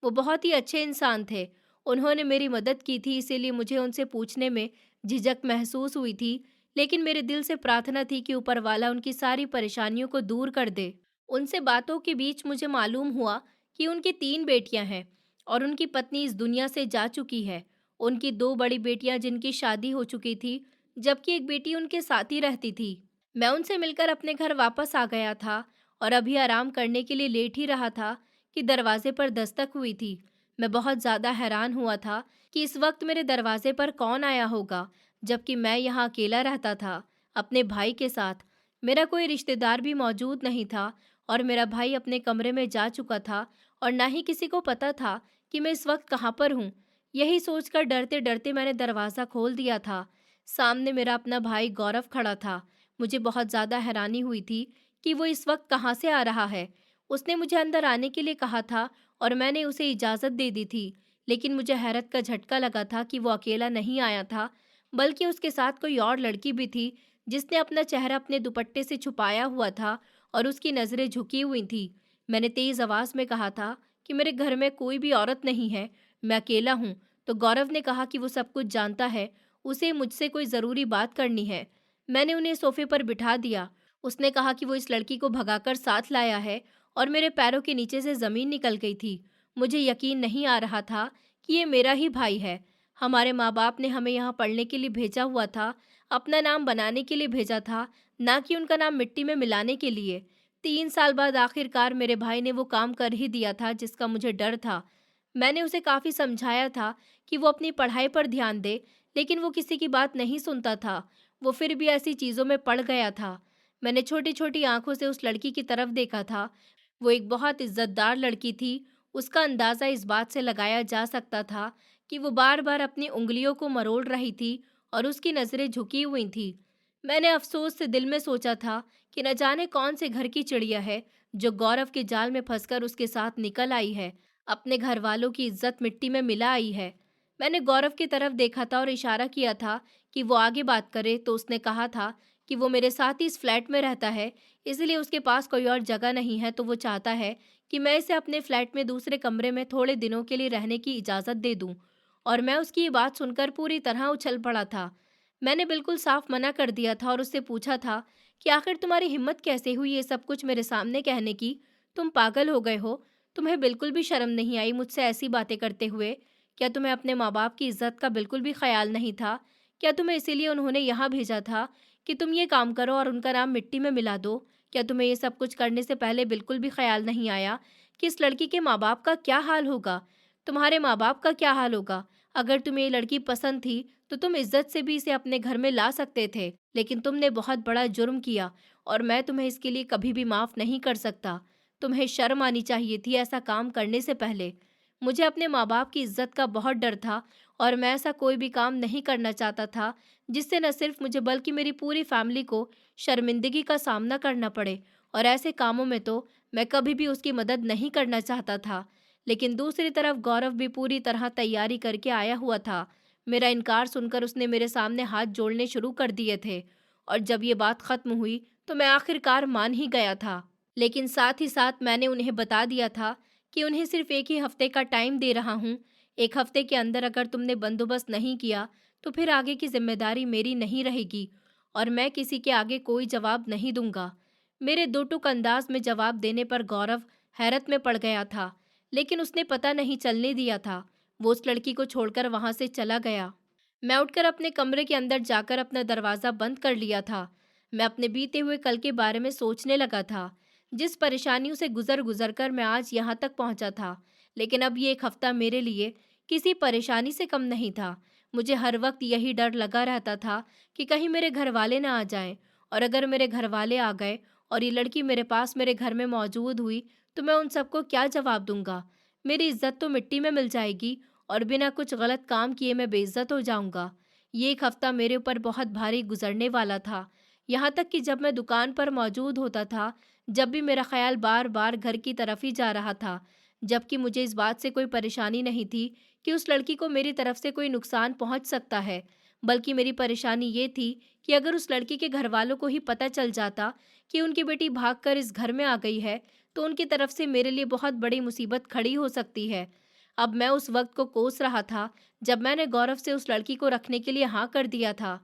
वो बहुत ही अच्छे इंसान थे। उन्होंने मेरी मदद की थी, इसीलिए मुझे उनसे पूछने में झिझक महसूस हुई थी, लेकिन मेरे दिल से प्रार्थना थी कि ऊपर वाला उनकी सारी परेशानियों को दूर कर दे। उनसे बातों के बीच मुझे मालूम हुआ कि उनकी 3 बेटियां हैं और उनकी पत्नी इस दुनिया से जा चुकी है। उनकी 2 बड़ी बेटियां जिनकी शादी हो चुकी थी, जबकि एक बेटी उनके साथ ही रहती थी। मैं उनसे मिलकर अपने घर वापस आ गया था और अभी आराम करने के लिए लेट ही रहा था कि दरवाजे पर दस्तक हुई थी। मैं बहुत ज़्यादा हैरान हुआ था कि इस वक्त मेरे दरवाजे पर कौन आया होगा, जबकि मैं यहाँ अकेला रहता था, अपने भाई के साथ। मेरा कोई रिश्तेदार भी मौजूद नहीं था और मेरा भाई अपने कमरे में जा चुका था और ना ही किसी को पता था कि मैं इस वक्त कहाँ पर हूँ। यही सोचकर डरते डरते मैंने दरवाज़ा खोल दिया था। सामने मेरा अपना भाई गौरव खड़ा था। मुझे बहुत ज़्यादा हैरानी हुई थी कि वो इस वक्त कहाँ से आ रहा है। उसने मुझे अंदर आने के लिए कहा था और मैंने उसे इजाज़त दे दी थी, लेकिन मुझे हैरत का झटका लगा था कि वो अकेला नहीं आया था, बल्कि उसके साथ कोई और लड़की भी थी जिसने अपना चेहरा अपने दुपट्टे से छुपाया हुआ था और उसकी नज़रें झुकी हुई थी। मैंने तेज़ आवाज़ में कहा था कि मेरे घर में कोई भी औरत नहीं है, मैं अकेला हूँ। तो गौरव ने कहा कि वो सब कुछ जानता है, उसे मुझसे कोई ज़रूरी बात करनी है। मैंने उन्हें सोफे पर बिठा दिया। उसने कहा कि वो इस लड़की को भगाकर साथ लाया है और मेरे पैरों के नीचे से ज़मीन निकल गई थी। मुझे यकीन नहीं आ रहा था कि ये मेरा ही भाई है। हमारे माँ बाप ने हमें यहाँ पढ़ने के लिए भेजा हुआ था, अपना नाम बनाने के लिए भेजा था, ना कि उनका नाम मिट्टी में मिलाने के लिए। 3 साल बाद आखिरकार मेरे भाई ने वो काम कर ही दिया था जिसका मुझे डर था। मैंने उसे काफ़ी समझाया था कि वो अपनी पढ़ाई पर ध्यान दे, लेकिन वो किसी की बात नहीं सुनता था। वो फिर भी ऐसी चीज़ों में पड़ गया था। मैंने छोटी छोटी आंखों से उस लड़की की तरफ देखा था। वो एक बहुत इज्जतदार लड़की थी। उसका अंदाज़ा इस बात से लगाया जा सकता था कि वो बार बार अपनी उंगलियों को मरोड़ रही थी और उसकी नज़रें झुकी हुई थी। मैंने अफसोस से दिल में सोचा था कि न जाने कौन से घर की चिड़िया है जो गौरव के जाल में फंसकर उसके साथ निकल आई है, अपने घर वालों की इज्जत मिट्टी में मिला आई है। मैंने गौरव की तरफ देखा था और इशारा किया था कि वो आगे बात करे, तो उसने कहा था कि वो मेरे साथ ही इस फ्लैट में रहता है, इसलिए उसके पास कोई और जगह नहीं है, तो वो चाहता है कि मैं इसे अपने फ्लैट में दूसरे कमरे में थोड़े दिनों के लिए रहने की इजाज़त दे दूँ। और मैं उसकी ये बात सुनकर पूरी तरह उछल पड़ा था। मैंने बिल्कुल साफ मना कर दिया था और उससे पूछा था कि आखिर तुम्हारी हिम्मत कैसे हुई ये सब कुछ मेरे सामने कहने की? तुम पागल हो गए हो? तुम्हें बिल्कुल भी शर्म नहीं आई मुझसे ऐसी बातें करते हुए? क्या तुम्हें अपने माँ-बाप की इज़्ज़त का बिल्कुल भी ख़याल नहीं था? क्या तुम्हें इसीलिए उन्होंने यहाँ भेजा था कि तुम ये काम करो और उनका नाम मिट्टी में मिला दो? क्या तुम्हें ये सब कुछ करने से पहले बिल्कुल भी ख़याल नहीं आया कि इस लड़की के माँ-बाप का क्या हाल होगा? तुम्हारे माँ-बाप का क्या हाल होगा? अगर तुम्हें ये लड़की पसंद थी, तो तुम इज़्ज़त से भी इसे अपने घर में ला सकते थे। लेकिन तुमने बहुत बड़ा जुर्म किया और मैं तुम्हें इसके लिए कभी भी माफ़ नहीं कर सकता। तुम्हें शर्म आनी चाहिए थी ऐसा काम करने से पहले। मुझे अपने माँ-बाप की इज़्ज़त का बहुत डर था और मैं ऐसा कोई भी काम नहीं करना चाहता था, जिससे न सिर्फ़ मुझे बल्कि मेरी पूरी फ़ैमिली को शर्मिंदगी का सामना करना पड़े। और ऐसे कामों में तो मैं कभी भी उसकी मदद नहीं करना चाहता था। लेकिन दूसरी तरफ गौरव भी पूरी तरह तैयारी करके आया हुआ था। मेरा इनकार सुनकर उसने मेरे सामने हाथ जोड़ने शुरू कर दिए थे और जब ये बात ख़त्म हुई तो मैं आखिरकार मान ही गया था। लेकिन साथ ही साथ मैंने उन्हें बता दिया था कि उन्हें सिर्फ़ 1 ही हफ़्ते का टाइम दे रहा हूँ। 1 हफ़्ते के अंदर अगर तुमने बंदोबस्त नहीं किया तो फिर आगे की ज़िम्मेदारी मेरी नहीं रहेगी और मैं किसी के आगे कोई जवाब नहीं दूँगा। मेरे दो टूक अंदाज़ में जवाब देने पर गौरव हैरत में पड़ गया था, लेकिन उसने पता नहीं चलने दिया था। वो उस लड़की को छोड़कर वहाँ से चला गया। मैं उठकर अपने कमरे के अंदर जाकर अपना दरवाज़ा बंद कर लिया था। मैं अपने बीते हुए कल के बारे में सोचने लगा था, जिस परेशानियों से गुज़र-गुज़र कर मैं आज यहाँ तक पहुँचा था। लेकिन अब ये 1 हफ़्ता मेरे लिए किसी परेशानी से कम नहीं था। मुझे हर वक़्त यही डर लगा रहता था कि कहीं मेरे घरवाले ना आ जाएँ और अगर मेरे घरवाले आ गए और ये लड़की मेरे पास मेरे घर में मौजूद हुई, तो मैं उन सबको क्या जवाब दूँगा? मेरी इज़्ज़त तो मिट्टी में मिल जाएगी और बिना कुछ गलत काम किए मैं बेइज्जत हो जाऊंगा। ये 1 हफ्ता मेरे ऊपर बहुत भारी गुजरने वाला था। यहाँ तक कि जब मैं दुकान पर मौजूद होता था, जब भी मेरा ख्याल बार-बार घर की तरफ ही जा रहा था, जबकि मुझे इस बात से कोई परेशानी नहीं थी कि उस लड़की को मेरी तरफ से कोई नुकसान पहुँच सकता है। बल्कि मेरी परेशानी ये थी कि अगर उस लड़की के घरवालों को ही पता चल जाता कि उनकी बेटी भागकर इस घर में आ गई है, तो उनकी तरफ से मेरे लिए बहुत बड़ी मुसीबत खड़ी हो सकती है। अब मैं उस वक्त को कोस रहा था जब मैंने गौरव से उस लड़की को रखने के लिए हाँ कर दिया था।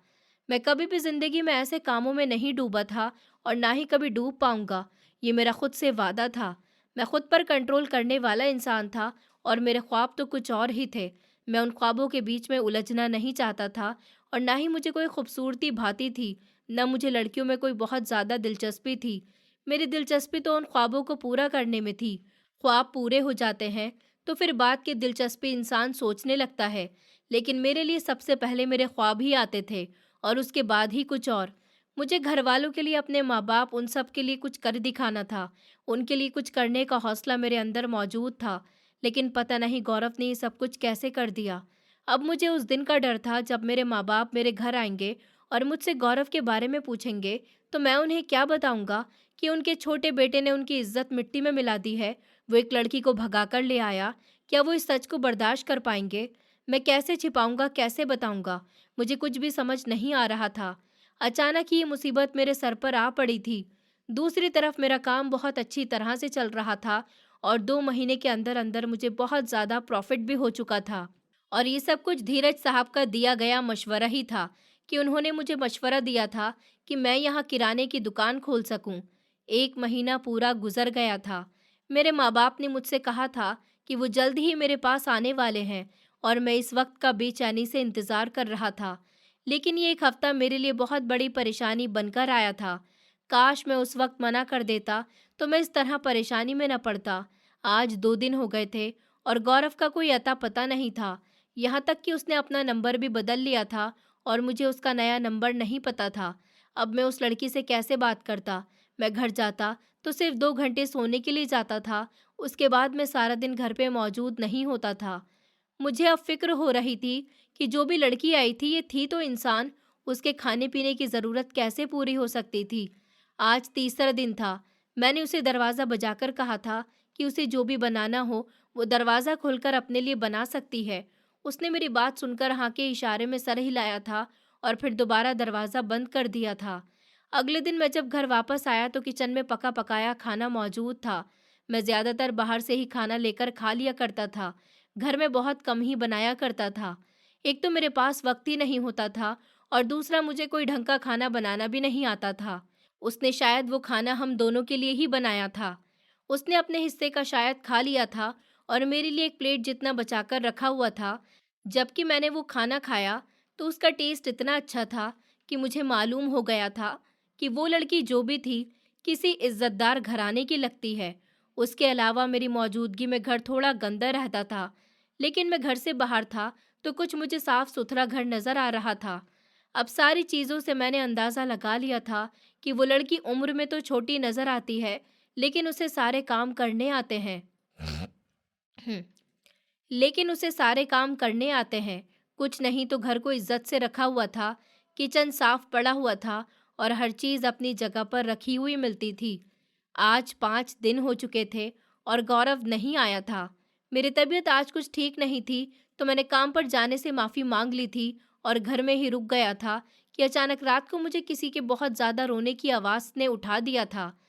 मैं कभी भी जिंदगी में ऐसे कामों में नहीं डूबा था और ना ही कभी डूब पाऊंगा। ये मेरा खुद से वादा था। मैं खुद पर कंट्रोल करने वाला इंसान था और मेरे ख्वाब तो कुछ और ही थे। मैं उन ख्वाबों के बीच में उलझना नहीं चाहता था और ना ही मुझे कोई खूबसूरती भाती थी, न मुझे लड़कियों में कोई बहुत ज़्यादा दिलचस्पी थी। मेरी दिलचस्पी तो उन ख्वाबों को पूरा करने में थी। ख्वाब पूरे हो जाते हैं तो फिर बात की दिलचस्पी इंसान सोचने लगता है, लेकिन मेरे लिए सबसे पहले मेरे ख्वाब ही आते थे और उसके बाद ही कुछ और। मुझे घर वालों के लिए, अपने माँ बाप, उन सब के लिए कुछ कर दिखाना था। उनके लिए कुछ करने का हौसला मेरे अंदर मौजूद था, लेकिन पता नहीं गौरव ने ये सब कुछ कैसे कर दिया। अब मुझे उस दिन का डर था जब मेरे माँ बाप मेरे घर आएंगे और मुझसे गौरव के बारे में पूछेंगे, तो मैं उन्हें क्या बताऊंगा कि उनके छोटे बेटे ने उनकी इज्जत मिट्टी में मिला दी है। वो एक लड़की को भगाकर ले आया। क्या वो इस सच को बर्दाश्त कर पाएंगे? मैं कैसे छिपाऊंगा, कैसे बताऊंगा? मुझे कुछ भी समझ नहीं आ रहा था। अचानक ही ये मुसीबत मेरे सर पर आ पड़ी थी। दूसरी तरफ मेरा काम बहुत अच्छी तरह से चल रहा था और 2 महीने के अंदर अंदर मुझे बहुत ज़्यादा प्रॉफिट भी हो चुका था। और ये सब कुछ धीरज साहब का दिया गया मशवरा ही था कि उन्होंने मुझे मशवरा दिया था कि मैं यहाँ किराने की दुकान खोल सकूं। 1 महीना पूरा गुजर गया था। मेरे माँ बाप ने मुझसे कहा था कि वो जल्द ही मेरे पास आने वाले हैं और मैं इस वक्त का बेचैनी से इंतज़ार कर रहा था। लेकिन ये 1 हफ्ता मेरे लिए बहुत बड़ी परेशानी बनकर आया था। काश मैं उस वक्त मना कर देता तो मैं इस तरह परेशानी में न पड़ता। आज 2 दिन हो गए थे और गौरव का कोई अता पता नहीं था। यहाँ तक कि उसने अपना नंबर भी बदल लिया था और मुझे उसका नया नंबर नहीं पता था। अब मैं उस लड़की से कैसे बात करता? मैं घर जाता तो सिर्फ 2 घंटे सोने के लिए जाता था। उसके बाद मैं सारा दिन घर पे मौजूद नहीं होता था। मुझे अब फ़िक्र हो रही थी कि जो भी लड़की आई थी, ये थी तो इंसान, उसके खाने-पीने की ज़रूरत कैसे पूरी हो सकती थी। आज तीसरा दिन था। मैंने उसे दरवाज़ा बजाकर कहा था कि उसे जो भी बनाना हो, वो दरवाज़ा खोलकर अपने लिए बना सकती है। उसने मेरी बात सुनकर हाँ के इशारे में सर हिलाया था और फिर दोबारा दरवाज़ा बंद कर दिया था। अगले दिन मैं जब घर वापस आया तो किचन में पका पकाया खाना मौजूद था। मैं ज़्यादातर बाहर से ही खाना लेकर खा लिया करता था। घर में बहुत कम ही बनाया करता था। एक तो मेरे पास वक्त ही नहीं होता था और दूसरा मुझे कोई ढंग का खाना बनाना भी नहीं आता था। उसने शायद वो खाना हम दोनों के लिए ही बनाया था। उसने अपने हिस्से का शायद खा लिया था और मेरे लिए एक प्लेट जितना बचाकर रखा हुआ था। जबकि मैंने वो खाना खाया तो उसका टेस्ट इतना अच्छा था कि मुझे मालूम हो गया था कि वो लड़की जो भी थी, किसी इज्जतदार घराने की लगती है। उसके अलावा मेरी मौजूदगी में घर थोड़ा गंदा रहता था, लेकिन मैं घर से बाहर था तो कुछ मुझे साफ सुथरा घर नजर आ रहा था। अब सारी चीज़ों से मैंने अंदाज़ा लगा लिया था कि वो लड़की उम्र में तो छोटी नजर आती है, लेकिन उसे सारे काम करने आते हैं। लेकिन उसे सारे काम करने आते हैं। कुछ नहीं तो घर को इज्जत से रखा हुआ था, किचन साफ पड़ा हुआ था और हर चीज़ अपनी जगह पर रखी हुई मिलती थी। आज 5 दिन हो चुके थे और गौरव नहीं आया था। मेरी तबीयत आज कुछ ठीक नहीं थी तो मैंने काम पर जाने से माफ़ी मांग ली थी और घर में ही रुक गया था कि अचानक रात को मुझे किसी के बहुत ज़्यादा रोने की आवाज़ ने उठा दिया था।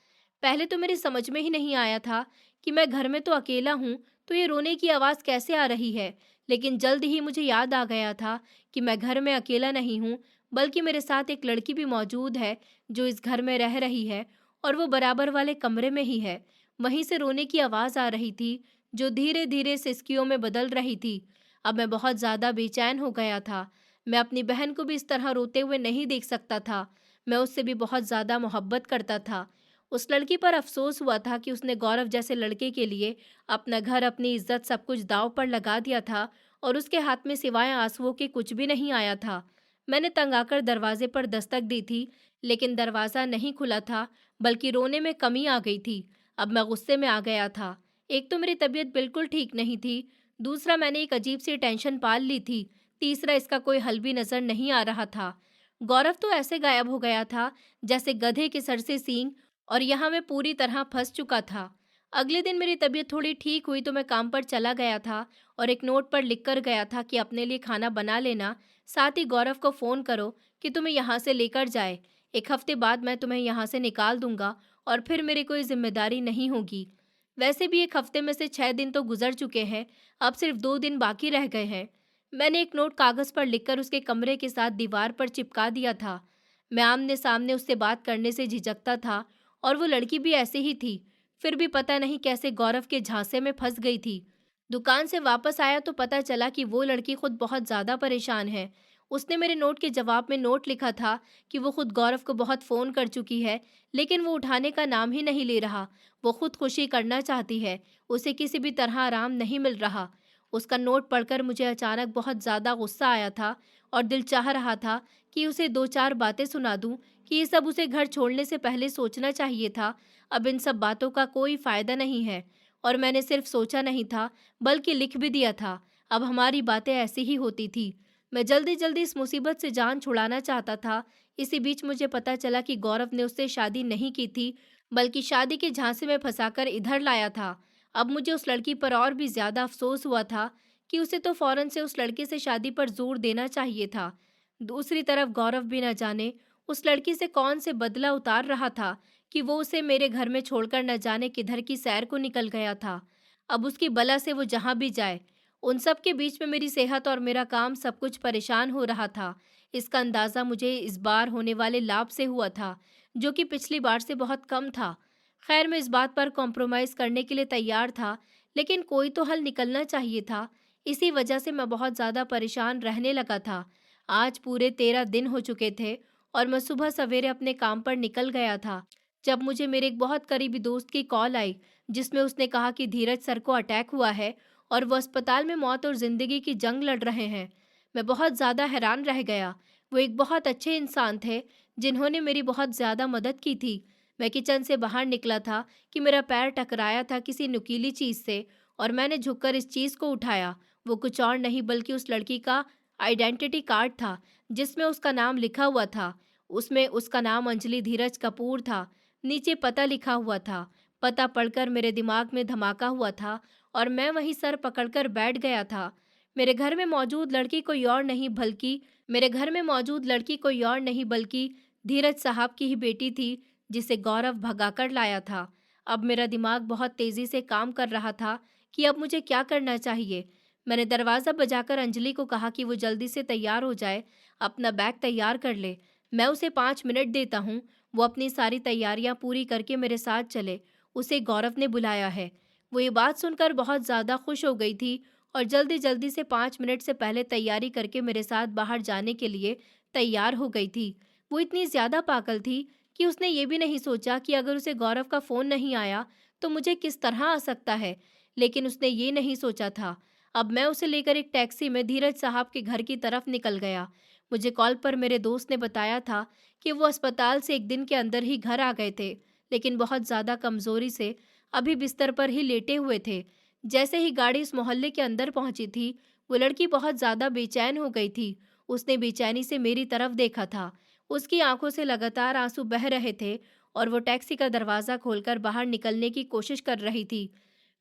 पहले तो मेरी समझ में ही नहीं आया था कि मैं घर में तो अकेला हूँ, तो ये रोने की आवाज़ कैसे आ रही है। लेकिन जल्द ही मुझे याद आ गया था कि मैं घर में अकेला नहीं हूँ, बल्कि मेरे साथ एक लड़की भी मौजूद है जो इस घर में रह रही है और वो बराबर वाले कमरे में ही है। वहीं से रोने की आवाज़ आ रही थी, जो धीरे धीरे सिसकियों में बदल रही थी। अब मैं बहुत ज़्यादा बेचैन हो गया था। मैं अपनी बहन को भी इस तरह रोते हुए नहीं देख सकता था। मैं उससे भी बहुत ज़्यादा मोहब्बत करता था। उस लड़की पर अफ़सोस हुआ था कि उसने गौरव जैसे लड़के के लिए अपना घर, अपनी इज़्ज़त सब कुछ दाँव पर लगा दिया था और उसके हाथ में सिवाय आँसुओं के कुछ भी नहीं आया था। मैंने तंग आकर दरवाज़े पर दस्तक दी थी, लेकिन दरवाज़ा नहीं खुला था, बल्कि रोने में कमी आ गई थी। अब मैं गुस्से में आ गया था। एक तो मेरी तबीयत बिल्कुल ठीक नहीं थी, दूसरा मैंने एक अजीब-सी टेंशन पाल ली थी, तीसरा इसका कोई हल भी नज़र नहीं आ रहा था। गौरव तो ऐसे गायब हो गया था, जैसे गधे के सर से सींग, और यहाँ मैं पूरी तरह फंस चुका था। अगले दिन मेरी तबीयत थोड़ी ठीक हुई तो मैं काम पर चला गया था और एक नोट पर लिख कर गया था कि अपने लिए खाना बना लेना, साथ ही गौरव को फ़ोन करो कि तुम्हें यहाँ से लेकर जाए। 1 हफ्ते बाद मैं तुम्हें यहाँ से निकाल दूंगा और फिर मेरी कोई जिम्मेदारी नहीं होगी। वैसे भी 1 हफ्ते में से 6 दिन तो गुजर चुके हैं, अब सिर्फ 2 दिन बाकी रह गए हैं। मैंने एक नोट कागज़ पर लिखकर उसके कमरे के साथ दीवार पर चिपका दिया था। मैं आमने सामने उससे बात करने से झिझकता था और वो लड़की भी ऐसी ही थी। फिर भी पता नहीं कैसे गौरव के झांसे में फंस गई थी। दुकान से वापस आया तो पता चला कि वो लड़की खुद बहुत ज़्यादा परेशान है। उसने मेरे नोट के जवाब में नोट लिखा था कि वो खुद गौरव को बहुत फ़ोन कर चुकी है, लेकिन वो उठाने का नाम ही नहीं ले रहा। वो खुदकुशी करना चाहती है, उसे किसी भी तरह आराम नहीं मिल रहा। उसका नोट पढ़कर मुझे अचानक बहुत ज़्यादा गुस्सा आया था और दिल चाह रहा था कि उसे 2-4 बातें सुना दूँ कि ये सब उसे घर छोड़ने से पहले सोचना चाहिए था। अब इन सब बातों का कोई फ़ायदा नहीं है और मैंने सिर्फ सोचा नहीं था, बल्कि लिख भी दिया था। अब हमारी बातें ऐसी ही होती थी। मैं जल्दी-जल्दी इस मुसीबत से जान छुड़ाना चाहता था। इसी बीच मुझे पता चला कि गौरव ने उससे शादी नहीं की थी, बल्कि शादी के झांसे में फँसाकर इधर लाया था। अब मुझे उस लड़की पर और भी ज़्यादा अफ़सोस हुआ था कि उसे तो फ़ौरन से उस लड़के से शादी पर ज़ोर देना चाहिए था। दूसरी तरफ गौरव भी न जाने उस लड़की से कौन से बदला उतार रहा था कि वो उसे मेरे घर में छोड़कर न जाने किधर की सैर को निकल गया था। अब उसकी बला से वो जहाँ भी जाए। उन सब के बीच में मेरी सेहत और मेरा काम सब कुछ परेशान हो रहा था। इसका अंदाज़ा मुझे इस बार होने वाले लाभ से हुआ था, जो कि पिछली बार से बहुत कम था। खैर, मैं इस बात पर कॉम्प्रोमाइज़ करने के लिए तैयार था, लेकिन कोई तो हल निकलना चाहिए था। इसी वजह से मैं बहुत ज़्यादा परेशान रहने लगा था। आज पूरे 13 दिन हो चुके थे और मैं सुबह सवेरे अपने काम पर निकल गया था, जब मुझे मेरे एक बहुत करीबी दोस्त की कॉल आई, जिसमें उसने कहा कि धीरज सर को अटैक हुआ है और वो अस्पताल में मौत और ज़िंदगी की जंग लड़ रहे हैं। मैं बहुत ज़्यादा हैरान रह गया। वो एक बहुत अच्छे इंसान थे, जिन्होंने मेरी बहुत ज़्यादा मदद की थी। मैं किचन से बाहर निकला था कि मेरा पैर टकराया था किसी नुकीली चीज़ से और मैंने झुककर इस चीज़ को उठाया। वो कुछ और नहीं बल्कि उस लड़की का आइडेंटिटी कार्ड था, जिसमें उसका नाम लिखा हुआ था। उसमें उसका नाम अंजलि धीरज कपूर था। नीचे पता लिखा हुआ था। पता पढ़कर मेरे दिमाग में धमाका हुआ था और मैं वहीं सर पकड़कर बैठ गया था। मेरे घर में मौजूद लड़की कोई और नहीं बल्कि धीरज साहब की ही बेटी थी जिसे गौरव भगाकर लाया था। अब मेरा दिमाग बहुत तेजी से काम कर रहा था कि अब मुझे क्या करना चाहिए। मैंने दरवाज़ा बजाकर अंजलि को कहा कि वो जल्दी से तैयार हो जाए, अपना बैग तैयार कर ले। मैं उसे 5 मिनट देता हूँ, वो अपनी सारी तैयारियां पूरी करके मेरे साथ चले। उसे गौरव ने बुलाया है। वो ये बात सुनकर बहुत ज़्यादा खुश हो गई थी और जल्दी जल्दी से 5 मिनट से पहले तैयारी करके मेरे साथ बाहर जाने के लिए तैयार हो गई थी। वो इतनी ज़्यादा पागल थी कि उसने ये भी नहीं सोचा कि अगर उसे गौरव का फ़ोन नहीं आया तो मुझे किस तरह आ सकता है। लेकिन उसने ये नहीं सोचा था। अब मैं उसे लेकर एक टैक्सी में धीरज साहब के घर की तरफ निकल गया। मुझे कॉल पर मेरे दोस्त ने बताया था कि वो अस्पताल से एक दिन के अंदर ही घर आ गए थे, लेकिन बहुत ज़्यादा कमज़ोरी से अभी बिस्तर पर ही लेटे हुए थे। जैसे ही गाड़ी इस मोहल्ले के अंदर पहुंची थी, वो लड़की बहुत ज़्यादा बेचैन हो गई थी। उसने बेचैनी से मेरी तरफ देखा था। उसकी आंखों से लगातार आंसू बह रहे थे और वो टैक्सी का दरवाज़ा खोलकर बाहर निकलने की कोशिश कर रही थी।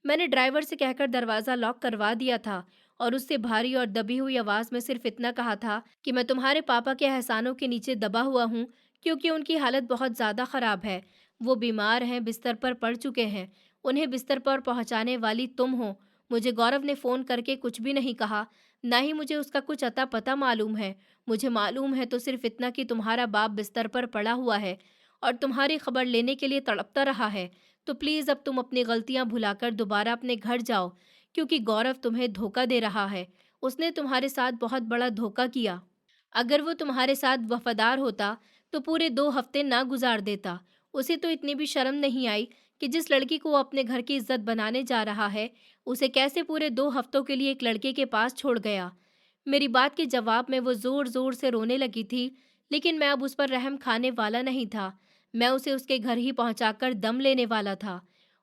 मैंने ड्राइवर से कहकर दरवाज़ा लॉक करवा दिया था और उससे भारी और दबी हुई आवाज़ में सिर्फ इतना कहा था कि मैं तुम्हारे पापा के एहसानों के नीचे दबा हुआ हूँ, क्योंकि उनकी हालत बहुत ज़्यादा ख़राब है। वो बीमार हैं, बिस्तर पर पड़ चुके हैं। उन्हें बिस्तर पर पहुँचाने वाली तुम हो। मुझे गौरव ने फ़ोन करके कुछ भी नहीं कहा, ना ही मुझे उसका कुछ अता पता मालूम है। मुझे मालूम है तो सिर्फ इतना कि तुम्हारा बाप बिस्तर पर पड़ा हुआ है और तुम्हारी खबर लेने के लिए तड़पता रहा है। तो प्लीज़ अब तुम अपनी गलतियां भुलाकर दोबारा अपने घर जाओ, क्योंकि गौरव तुम्हें धोखा दे रहा है। उसने तुम्हारे साथ बहुत बड़ा धोखा किया। अगर वो तुम्हारे साथ वफादार होता तो पूरे 2 हफ्ते ना गुजार देता। उसे तो इतनी भी शर्म नहीं आई कि जिस लड़की को वो अपने घर की इज्जत बनाने जा रहा है, उसे कैसे पूरे 2 हफ्तों के लिए एक लड़के के पास छोड़ गया। मेरी बात के जवाब में वो जोर जोर से रोने लगी थी, लेकिन मैं अब उस पर रहम खाने वाला नहीं था। मैं उसे उसके घर ही पहुंचाकर दम लेने वाला था।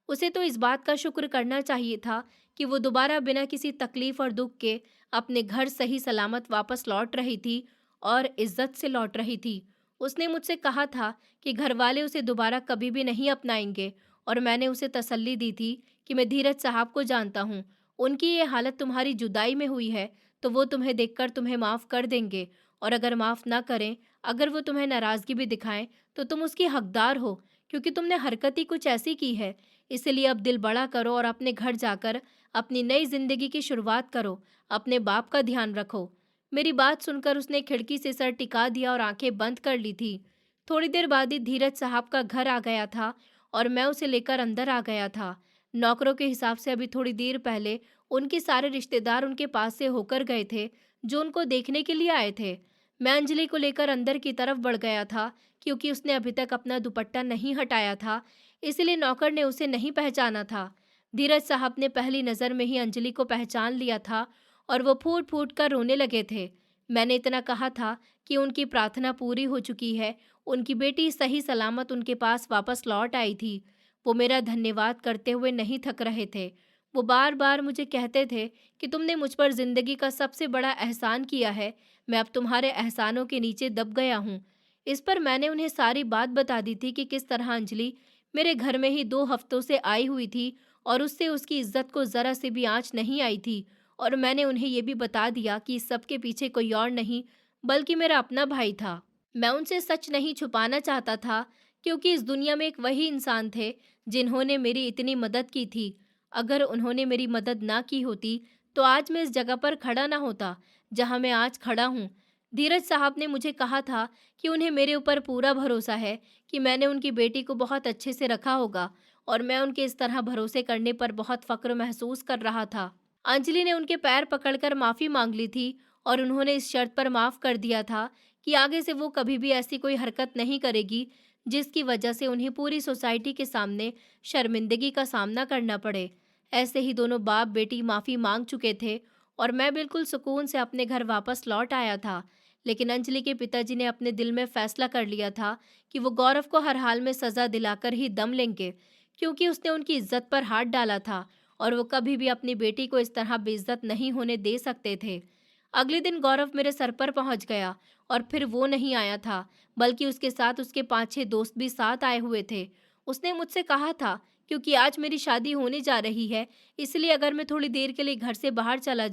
उसे तो इस बात का शुक्र करना चाहिए था कि वो दोबारा बिना किसी तकलीफ और दुख के अपने घर सही सलामत वापस लौट रही थी और इज्जत से लौट रही थी। उसने मुझसे कहा था कि घर वाले उसे दोबारा कभी भी नहीं अपनाएंगे, और मैंने उसे तसल्ली दी थी कि मैं धीरज साहब को जानता हूँ। उनकी ये हालत तुम्हारी जुदाई में हुई है तो वो तुम्हें देखकर तुम्हें माफ़ कर देंगे, और अगर माफ़ ना करें, अगर वो तुम्हें नाराज़गी भी दिखाएं, तो तुम उसकी हकदार हो, क्योंकि तुमने हरकत ही कुछ ऐसी की है। इसलिए अब दिल बड़ा करो और अपने घर जाकर अपनी नई ज़िंदगी की शुरुआत करो। अपने बाप का ध्यान रखो। मेरी बात सुनकर उसने खिड़की से सर टिका दिया और आंखें बंद कर ली थी। थोड़ी देर बाद ही धीरज साहब का घर आ गया था और मैं उसे लेकर अंदर आ गया था। नौकरों के हिसाब से अभी थोड़ी देर पहले उनके सारे रिश्तेदार उनके पास से होकर गए थे, जो उनको देखने के लिए आए थे। मैं अंजलि को लेकर अंदर की तरफ बढ़ गया था, क्योंकि उसने अभी तक अपना दुपट्टा नहीं हटाया था, इसलिए नौकर ने उसे नहीं पहचाना था। धीरज साहब ने पहली नज़र में ही अंजलि को पहचान लिया था और वो फूट फूट कर रोने लगे थे। मैंने इतना कहा था कि उनकी प्रार्थना पूरी हो चुकी है, उनकी बेटी सही सलामत उनके पास वापस लौट आई थी। वो मेरा धन्यवाद करते हुए नहीं थक रहे थे। वो बार बार मुझे कहते थे कि तुमने मुझ पर ज़िंदगी का सबसे बड़ा एहसान किया है, मैं अब तुम्हारे एहसानों के नीचे दब गया हूँ। इस पर मैंने उन्हें सारी बात बता दी थी कि किस तरह अंजलि मेरे घर में ही 2 हफ्तों से आई हुई थी और उससे उसकी इज्जत को ज़रा से भी आँच नहीं आई थी। और मैंने उन्हें ये भी बता दिया कि इस सब के पीछे कोई और नहीं, बल्कि मेरा अपना भाई था। मैं उनसे सच नहीं छुपाना चाहता था, क्योंकि इस दुनिया में एक वही इंसान थे जिन्होंने मेरी इतनी मदद की थी। अगर उन्होंने मेरी मदद ना की होती तो आज मैं इस जगह पर खड़ा ना होता जहां मैं आज खड़ा हूँ। धीरज साहब ने मुझे कहा था कि उन्हें मेरे ऊपर पूरा भरोसा है कि मैंने उनकी बेटी को बहुत अच्छे से रखा होगा, और मैं उनके इस तरह भरोसे करने पर बहुत फ़क्र महसूस कर रहा था। अंजलि ने उनके पैर पकड़कर माफ़ी मांग ली थी और उन्होंने इस शर्त पर माफ़ कर दिया था कि आगे से वो कभी भी ऐसी कोई हरकत नहीं करेगी जिसकी वजह से उन्हें पूरी सोसाइटी के सामने शर्मिंदगी का सामना करना पड़े। ऐसे ही दोनों बाप बेटी माफ़ी मांग चुके थे और मैं बिल्कुल सुकून से अपने घर वापस लौट आया था। लेकिन अंजलि के पिताजी ने अपने दिल में फैसला कर लिया था कि वो गौरव को हर हाल में सज़ा दिलाकर ही दम लेंगे, क्योंकि उसने उनकी इज्जत पर हाथ डाला था और वो कभी भी अपनी बेटी को इस तरह बेइज्जत नहीं होने दे सकते थे। अगले दिन गौरव मेरे सर पर पहुंच गया, और फिर वो नहीं आया था, बल्कि उसके साथ उसके 5-6 दोस्त भी साथ आए हुए थे। उसने मुझसे कहा था, क्योंकि आज मेरी शादी होने जा रही है, इसलिए अगर मैं थोड़ी देर के लिए घर से बाहर चला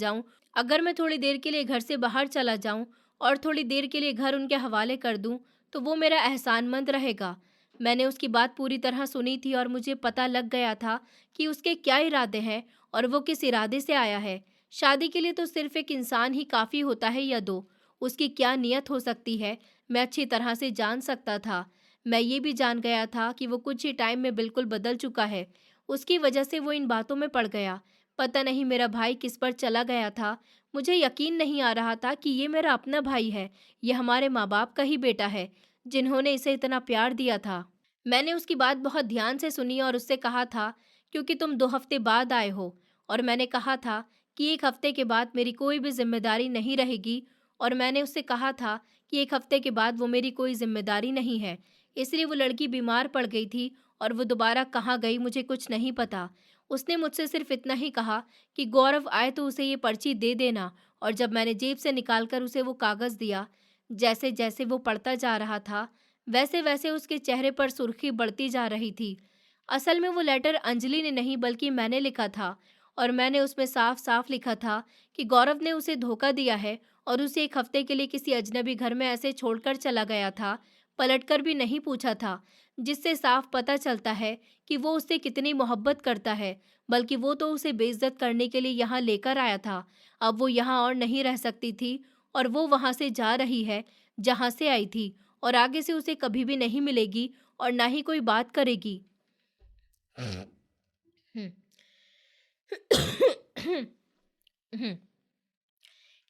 जाऊं और थोड़ी देर के लिए घर उनके हवाले कर दूं, तो वो मेरा एहसानमंद रहेगा। मैंने उसकी बात पूरी तरह सुनी थी और मुझे पता लग गया था कि उसके क्या इरादे हैं और वो किस इरादे से आया है। शादी के लिए तो सिर्फ एक इंसान ही काफ़ी होता है या दो। उसकी क्या नीयत हो सकती है, मैं अच्छी तरह से जान सकता था। मैं ये भी जान गया था कि वो कुछ ही टाइम में बिल्कुल बदल चुका है। उसकी वजह से वो इन बातों में पड़ गया। पता नहीं मेरा भाई किस पर चला गया था। मुझे यकीन नहीं आ रहा था कि ये मेरा अपना भाई है, ये हमारे माँ-बाप का ही बेटा है, जिन्होंने इसे इतना प्यार दिया था। मैंने उसकी बात बहुत ध्यान से सुनी और उससे कहा था, क्योंकि तुम 2 हफ्ते बाद आए हो और मैंने कहा था कि 1 हफ्ते के बाद मेरी कोई भी ज़िम्मेदारी नहीं रहेगी, और मैंने उससे कहा था कि 1 हफ्ते के बाद वो मेरी कोई ज़िम्मेदारी नहीं है। इसलिए वो लड़की बीमार पड़ गई थी और वो दोबारा कहाँ गई मुझे कुछ नहीं पता। उसने मुझसे सिर्फ इतना ही कहा कि गौरव आए तो उसे ये पर्ची दे देना, और जब मैंने जेब से निकालकर उसे वो कागज़ दिया, जैसे-जैसे वो पढ़ता जा रहा था, वैसे-वैसे उसके चेहरे पर सुर्खी बढ़ती जा रही थी। असल में वो लेटर अंजलि ने नहीं बल्कि मैंने लिखा था, और मैंने उसमें साफ-साफ लिखा था कि गौरव ने उसे धोखा दिया है और उसे 1 हफ्ते के लिए किसी अजनबी घर में ऐसे छोड़कर चला गया था, पलटकर भी नहीं पूछा था, जिससे साफ पता चलता है कि वो उससे कितनी मोहब्बत करता है, बल्कि वो तो उसे बेइज्जत करने के लिए यहाँ लेकर आया था। अब वो यहाँ और नहीं रह सकती थी और वो वहाँ से जा रही है, जहाँ से आई थी, और आगे से उसे कभी भी नहीं मिलेगी और ना ही कोई बात करेगी। हुँ।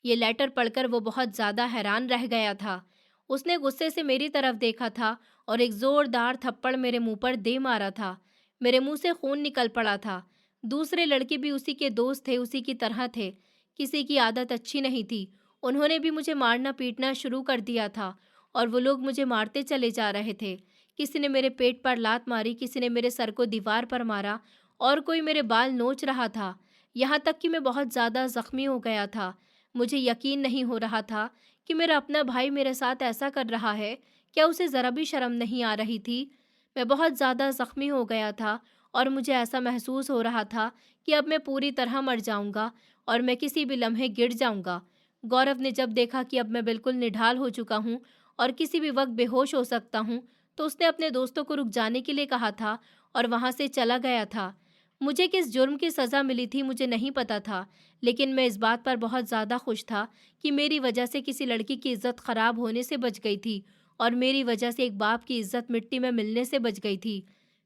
ये लेटर पढ़कर वो बहुत ज़्यादा हैरान रह गया था। उसने गुस्से से मेरी तरफ देखा था और एक ज़ोरदार थप्पड़ मेरे मुंह पर दे मारा था। मेरे मुंह से खून निकल पड़ा था। दूसरे लड़के भी उसी के दोस्त थे, उसी की तरह थे। किसी की आदत अच्छी नहीं थी। उन्होंने भी मुझे मारना पीटना शुरू कर दिया था और वो लोग मुझे मारते चले जा रहे थे। किसी ने मेरे पेट पर लात मारी, किसी ने मेरे सर को दीवार पर मारा और कोई मेरे बाल नोच रहा था। यहाँ तक कि मैं बहुत ज़्यादा ज़ख्मी हो गया था। मुझे यकीन नहीं हो रहा था कि मेरा अपना भाई मेरे साथ ऐसा कर रहा है। क्या उसे ज़रा भी शर्म नहीं आ रही थी? मैं बहुत ज़्यादा ज़ख्मी हो गया था और मुझे ऐसा महसूस हो रहा था कि अब मैं पूरी तरह मर जाऊँगा और मैं किसी भी लम्हे गिर जाऊँगा। गौरव ने जब देखा कि अब मैं बिल्कुल निढाल हो चुका हूँ और किसी भी वक़्त बेहोश हो सकता हूँ, तो उसने अपने दोस्तों को रुक जाने के लिए कहा था और वहाँ से चला गया था। मुझे किस जुर्म की सज़ा मिली थी मुझे नहीं पता था, लेकिन मैं इस बात पर बहुत ज़्यादा खुश था कि मेरी वजह से किसी लड़की की इज़्ज़त ख़राब होने से बच गई थी और मेरी वजह से एक बाप की इज़्ज़त मिट्टी में मिलने से बच गई थी।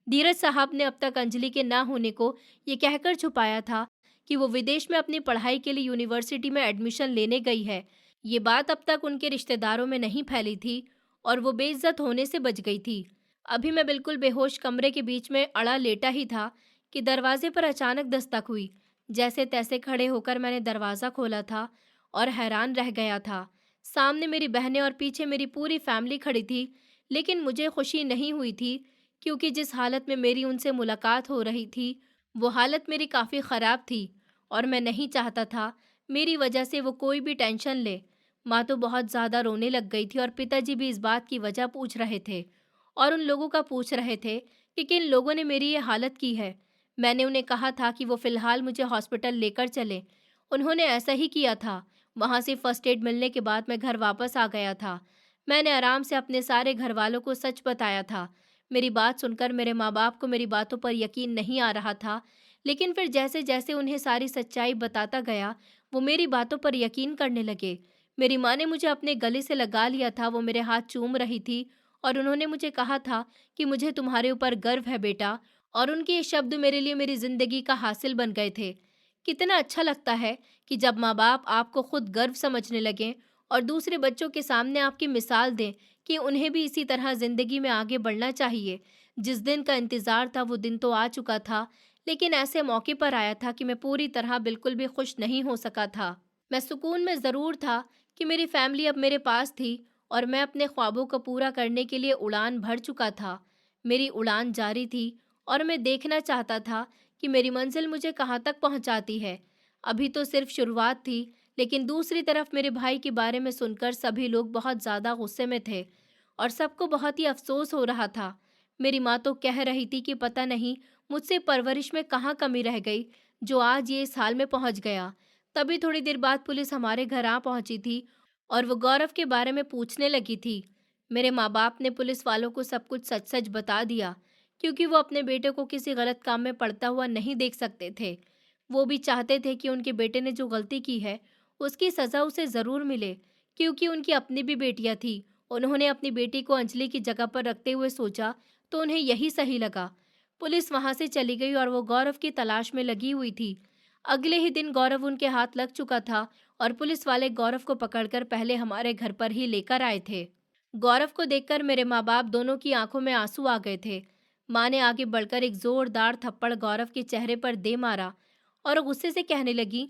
धीरज साहब ने अब तक अंजलि के ना होने को ये कहकर छुपाया था कि वो विदेश में अपनी पढ़ाई के लिए यूनिवर्सिटी में एडमिशन लेने गई है। ये बात अब तक उनके रिश्तेदारों में नहीं फैली थी और वो बेइज्जत होने से बच गई थी। अभी मैं बिल्कुल बेहोश कमरे के बीच में अड़ा लेटा ही था कि दरवाजे पर अचानक दस्तक हुई। जैसे तैसे खड़े होकर मैंने दरवाज़ा खोला था और हैरान रह गया था। सामने मेरी बहनें और पीछे मेरी पूरी फैमिली खड़ी थी, लेकिन मुझे खुशी नहीं हुई थी, क्योंकि जिस हालत में मेरी उनसे मुलाकात हो रही थी, वो हालत मेरी काफ़ी ख़राब थी और मैं नहीं चाहता था मेरी वजह से वो कोई भी टेंशन ले। माँ तो बहुत ज़्यादा रोने लग गई थी और पिताजी भी इस बात की वजह पूछ रहे थे और उन लोगों का पूछ रहे थे कि किन लोगों ने मेरी ये हालत की है। मैंने उन्हें कहा था कि वो फ़िलहाल मुझे हॉस्पिटल लेकर चलें। उन्होंने ऐसा ही किया था। वहाँ से फ़र्स्ट एड मिलने के बाद मैं घर वापस आ गया था। मैंने आराम से अपने सारे घरवालों को सच बताया था। मेरी बात सुनकर मेरे माँ-बाप को मेरी बातों पर यकीन नहीं आ रहा था, लेकिन फिर जैसे-जैसे उन्हें सारी सच्चाई बताता गया, वो मेरी बातों पर यकीन करने लगे। मेरी माँ ने मुझे अपने गले से लगा लिया था, वो मेरे हाथ चूम रही थी और उन्होंने मुझे कहा था कि मुझे तुम्हारे ऊपर गर्व है बेटा, और उनके ये शब्द मेरे लिए मेरी ज़िंदगी का हासिल बन गए थे। कितना अच्छा लगता है कि जब माँ-बाप आपको खुद गर्व समझने लगें और दूसरे बच्चों के सामने आपकी मिसाल दें कि उन्हें भी इसी तरह ज़िंदगी में आगे बढ़ना चाहिए। जिस दिन का इंतज़ार था वो दिन तो आ चुका था, लेकिन ऐसे मौके पर आया था कि मैं पूरी तरह बिल्कुल भी खुश नहीं हो सका था। मैं सुकून में ज़रूर था कि मेरी फैमिली अब मेरे पास थी और मैं अपने ख्वाबों को पूरा करने के लिए उड़ान भर चुका था। मेरी उड़ान जारी थी और मैं देखना चाहता था कि मेरी मंजिल मुझे कहाँ तक पहुँचाती है। अभी तो सिर्फ शुरुआत थी, लेकिन दूसरी तरफ मेरे भाई के बारे में सुनकर सभी लोग बहुत ज़्यादा गुस्से में थे और सबको बहुत ही अफ़सोस हो रहा था। मेरी माँ तो कह रही थी कि पता नहीं मुझसे परवरिश में कहाँ कमी रह गई, जो आज ये इस हाल में पहुँच गया। तभी थोड़ी देर बाद पुलिस हमारे घर आ पहुँची थी और वो गौरव के बारे में पूछने लगी थी। मेरे माँ-बाप ने पुलिस वालों को सब कुछ सच-सच बता दिया, क्योंकि वो अपने बेटे को किसी गलत काम में पड़ता हुआ नहीं देख सकते थे। वो भी चाहते थे कि उनके बेटे ने जो गलती की है, उसकी सज़ा उसे ज़रूर मिले, क्योंकि उनकी अपनी भी बेटियाँ थीं। उन्होंने अपनी बेटी को अंजलि की जगह पर रखते हुए सोचा, तो उन्हें यही सही लगा। पुलिस वहाँ से चली गई और वो गौरव की तलाश में लगी हुई थी। अगले ही दिन गौरव उनके हाथ लग चुका था और पुलिस वाले गौरव को पकड़कर पहले हमारे घर पर ही लेकर आए थे। गौरव को देखकर मेरे माँ-बाप दोनों की आंखों में आंसू आ गए थे। माँ ने आगे बढ़कर एक जोरदार थप्पड़ गौरव के चेहरे पर दे मारा और गुस्से से कहने लगी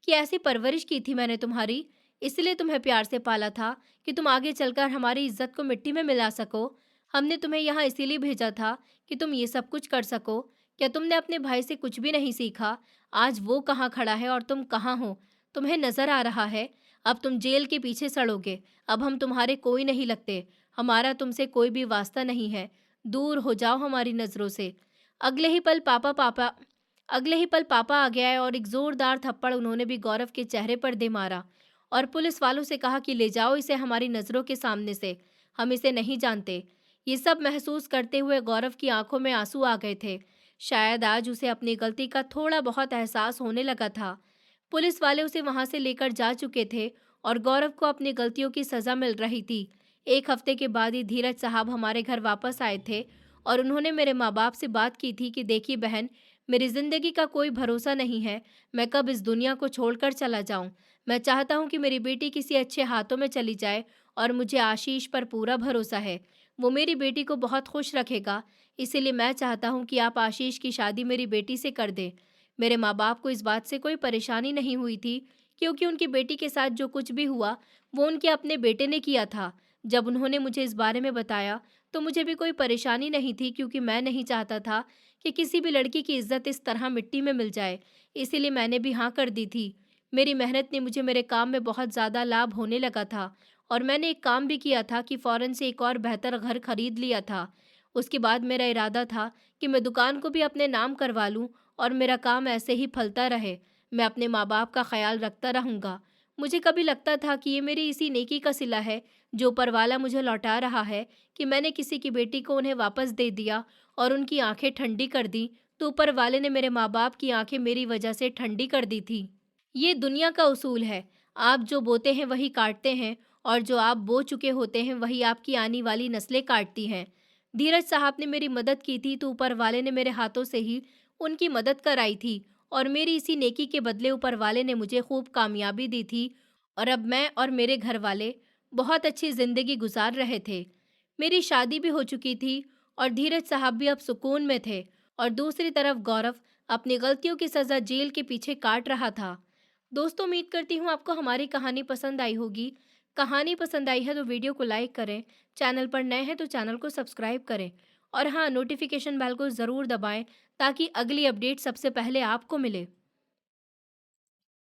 कि ऐसी परवरिश की थी मैंने तुम्हारी, इसलिए तुम्हें प्यार से पाला था कि तुम आगे चलकर हमारी इज्जत को मिट्टी में मिला सको। हमने तुम्हें यहाँ इसीलिए भेजा था कि तुम ये सब कुछ कर सको। क्या तुमने अपने भाई से कुछ भी नहीं सीखा? आज वो कहाँ खड़ा है और तुम कहाँ हो? तुम्हें नजर आ रहा है? अब तुम जेल के पीछे सड़ोगे। अब हम तुम्हारे कोई नहीं लगते। हमारा तुमसे कोई भी वास्ता नहीं है। दूर हो जाओ हमारी नज़रों से। अगले ही पल पापा पापा अगले ही पल पापा आ गया और एक जोरदार थप्पड़ उन्होंने भी गौरव के चेहरे पर दे मारा और पुलिस वालों से कहा कि ले जाओ इसे हमारी नज़रों के सामने से। हम इसे नहीं जानते। ये सब महसूस करते हुए गौरव की आंखों में आंसू आ गए थे। शायद आज उसे अपनी गलती का थोड़ा बहुत एहसास होने लगा था। पुलिस वाले उसे वहां से लेकर जा चुके थे और गौरव को अपनी गलतियों की सज़ा मिल रही थी। एक हफ्ते के बाद ही धीरज साहब हमारे घर वापस आए थे और उन्होंने मेरे माँ बाप से बात की थी कि देखिए बहन, मेरी ज़िंदगी का कोई भरोसा नहीं है। मैं कब इस दुनिया को छोड़कर चला जाऊं। मैं चाहता हूं कि मेरी बेटी किसी अच्छे हाथों में चली जाए और मुझे आशीष पर पूरा भरोसा है। वो मेरी बेटी को बहुत खुश रखेगा। इसीलिए मैं चाहता हूं कि आप आशीष की शादी मेरी बेटी से कर दें। मेरे माँ बाप को इस बात से कोई परेशानी नहीं हुई थी, क्योंकि उनकी बेटी के साथ जो कुछ भी हुआ वो उनके अपने बेटे ने किया था। जब उन्होंने मुझे इस बारे में बताया तो मुझे भी कोई परेशानी नहीं थी, क्योंकि मैं नहीं चाहता था कि किसी भी लड़की की इज्जत इस तरह मिट्टी में मिल जाए। इसीलिए मैंने भी हाँ कर दी थी। मेरी मेहनत ने मुझे मेरे काम में बहुत ज़्यादा लाभ होने लगा था और मैंने एक काम भी किया था कि फ़ौरन से एक और बेहतर घर खरीद लिया था। उसके बाद मेरा इरादा था कि मैं दुकान को भी अपने नाम करवा लूँ और मेरा काम ऐसे ही फलता रहे। मैं अपने माँ बाप का ख्याल रखता रहूँगा। मुझे कभी लगता था कि ये मेरी इसी नेकी का सिला है जो ऊपर वाला मुझे लौटा रहा है, कि मैंने किसी की बेटी को उन्हें वापस दे दिया और उनकी आंखें ठंडी कर दी, तो ऊपर वाले ने मेरे माँ बाप की आंखें मेरी वजह से ठंडी कर दी थी। ये दुनिया का उसूल है। आप जो बोते हैं वही काटते हैं और जो आप बो चुके होते हैं वही आपकी आने वाली नस्लें काटती हैं। धीरज साहब ने मेरी मदद की थी तो ऊपर वाले ने मेरे हाथों से ही उनकी मदद कराई थी और मेरी इसी नेकी के बदले ऊपर वाले ने मुझे खूब कामयाबी दी थी और अब मैं और मेरे घर वाले बहुत अच्छी ज़िंदगी गुजार रहे थे। मेरी शादी भी हो चुकी थी और धीरज साहब भी अब सुकून में थे और दूसरी तरफ गौरव अपनी गलतियों की सज़ा जेल के पीछे काट रहा था। दोस्तों, उम्मीद करती हूँ आपको हमारी कहानी पसंद आई होगी। कहानी पसंद आई है तो वीडियो को लाइक करें, चैनल पर नए हैं तो चैनल को सब्सक्राइब करें और हाँ, नोटिफिकेशन बेल को ज़रूर दबाएं ताकि अगली अपडेट सबसे पहले आपको मिले।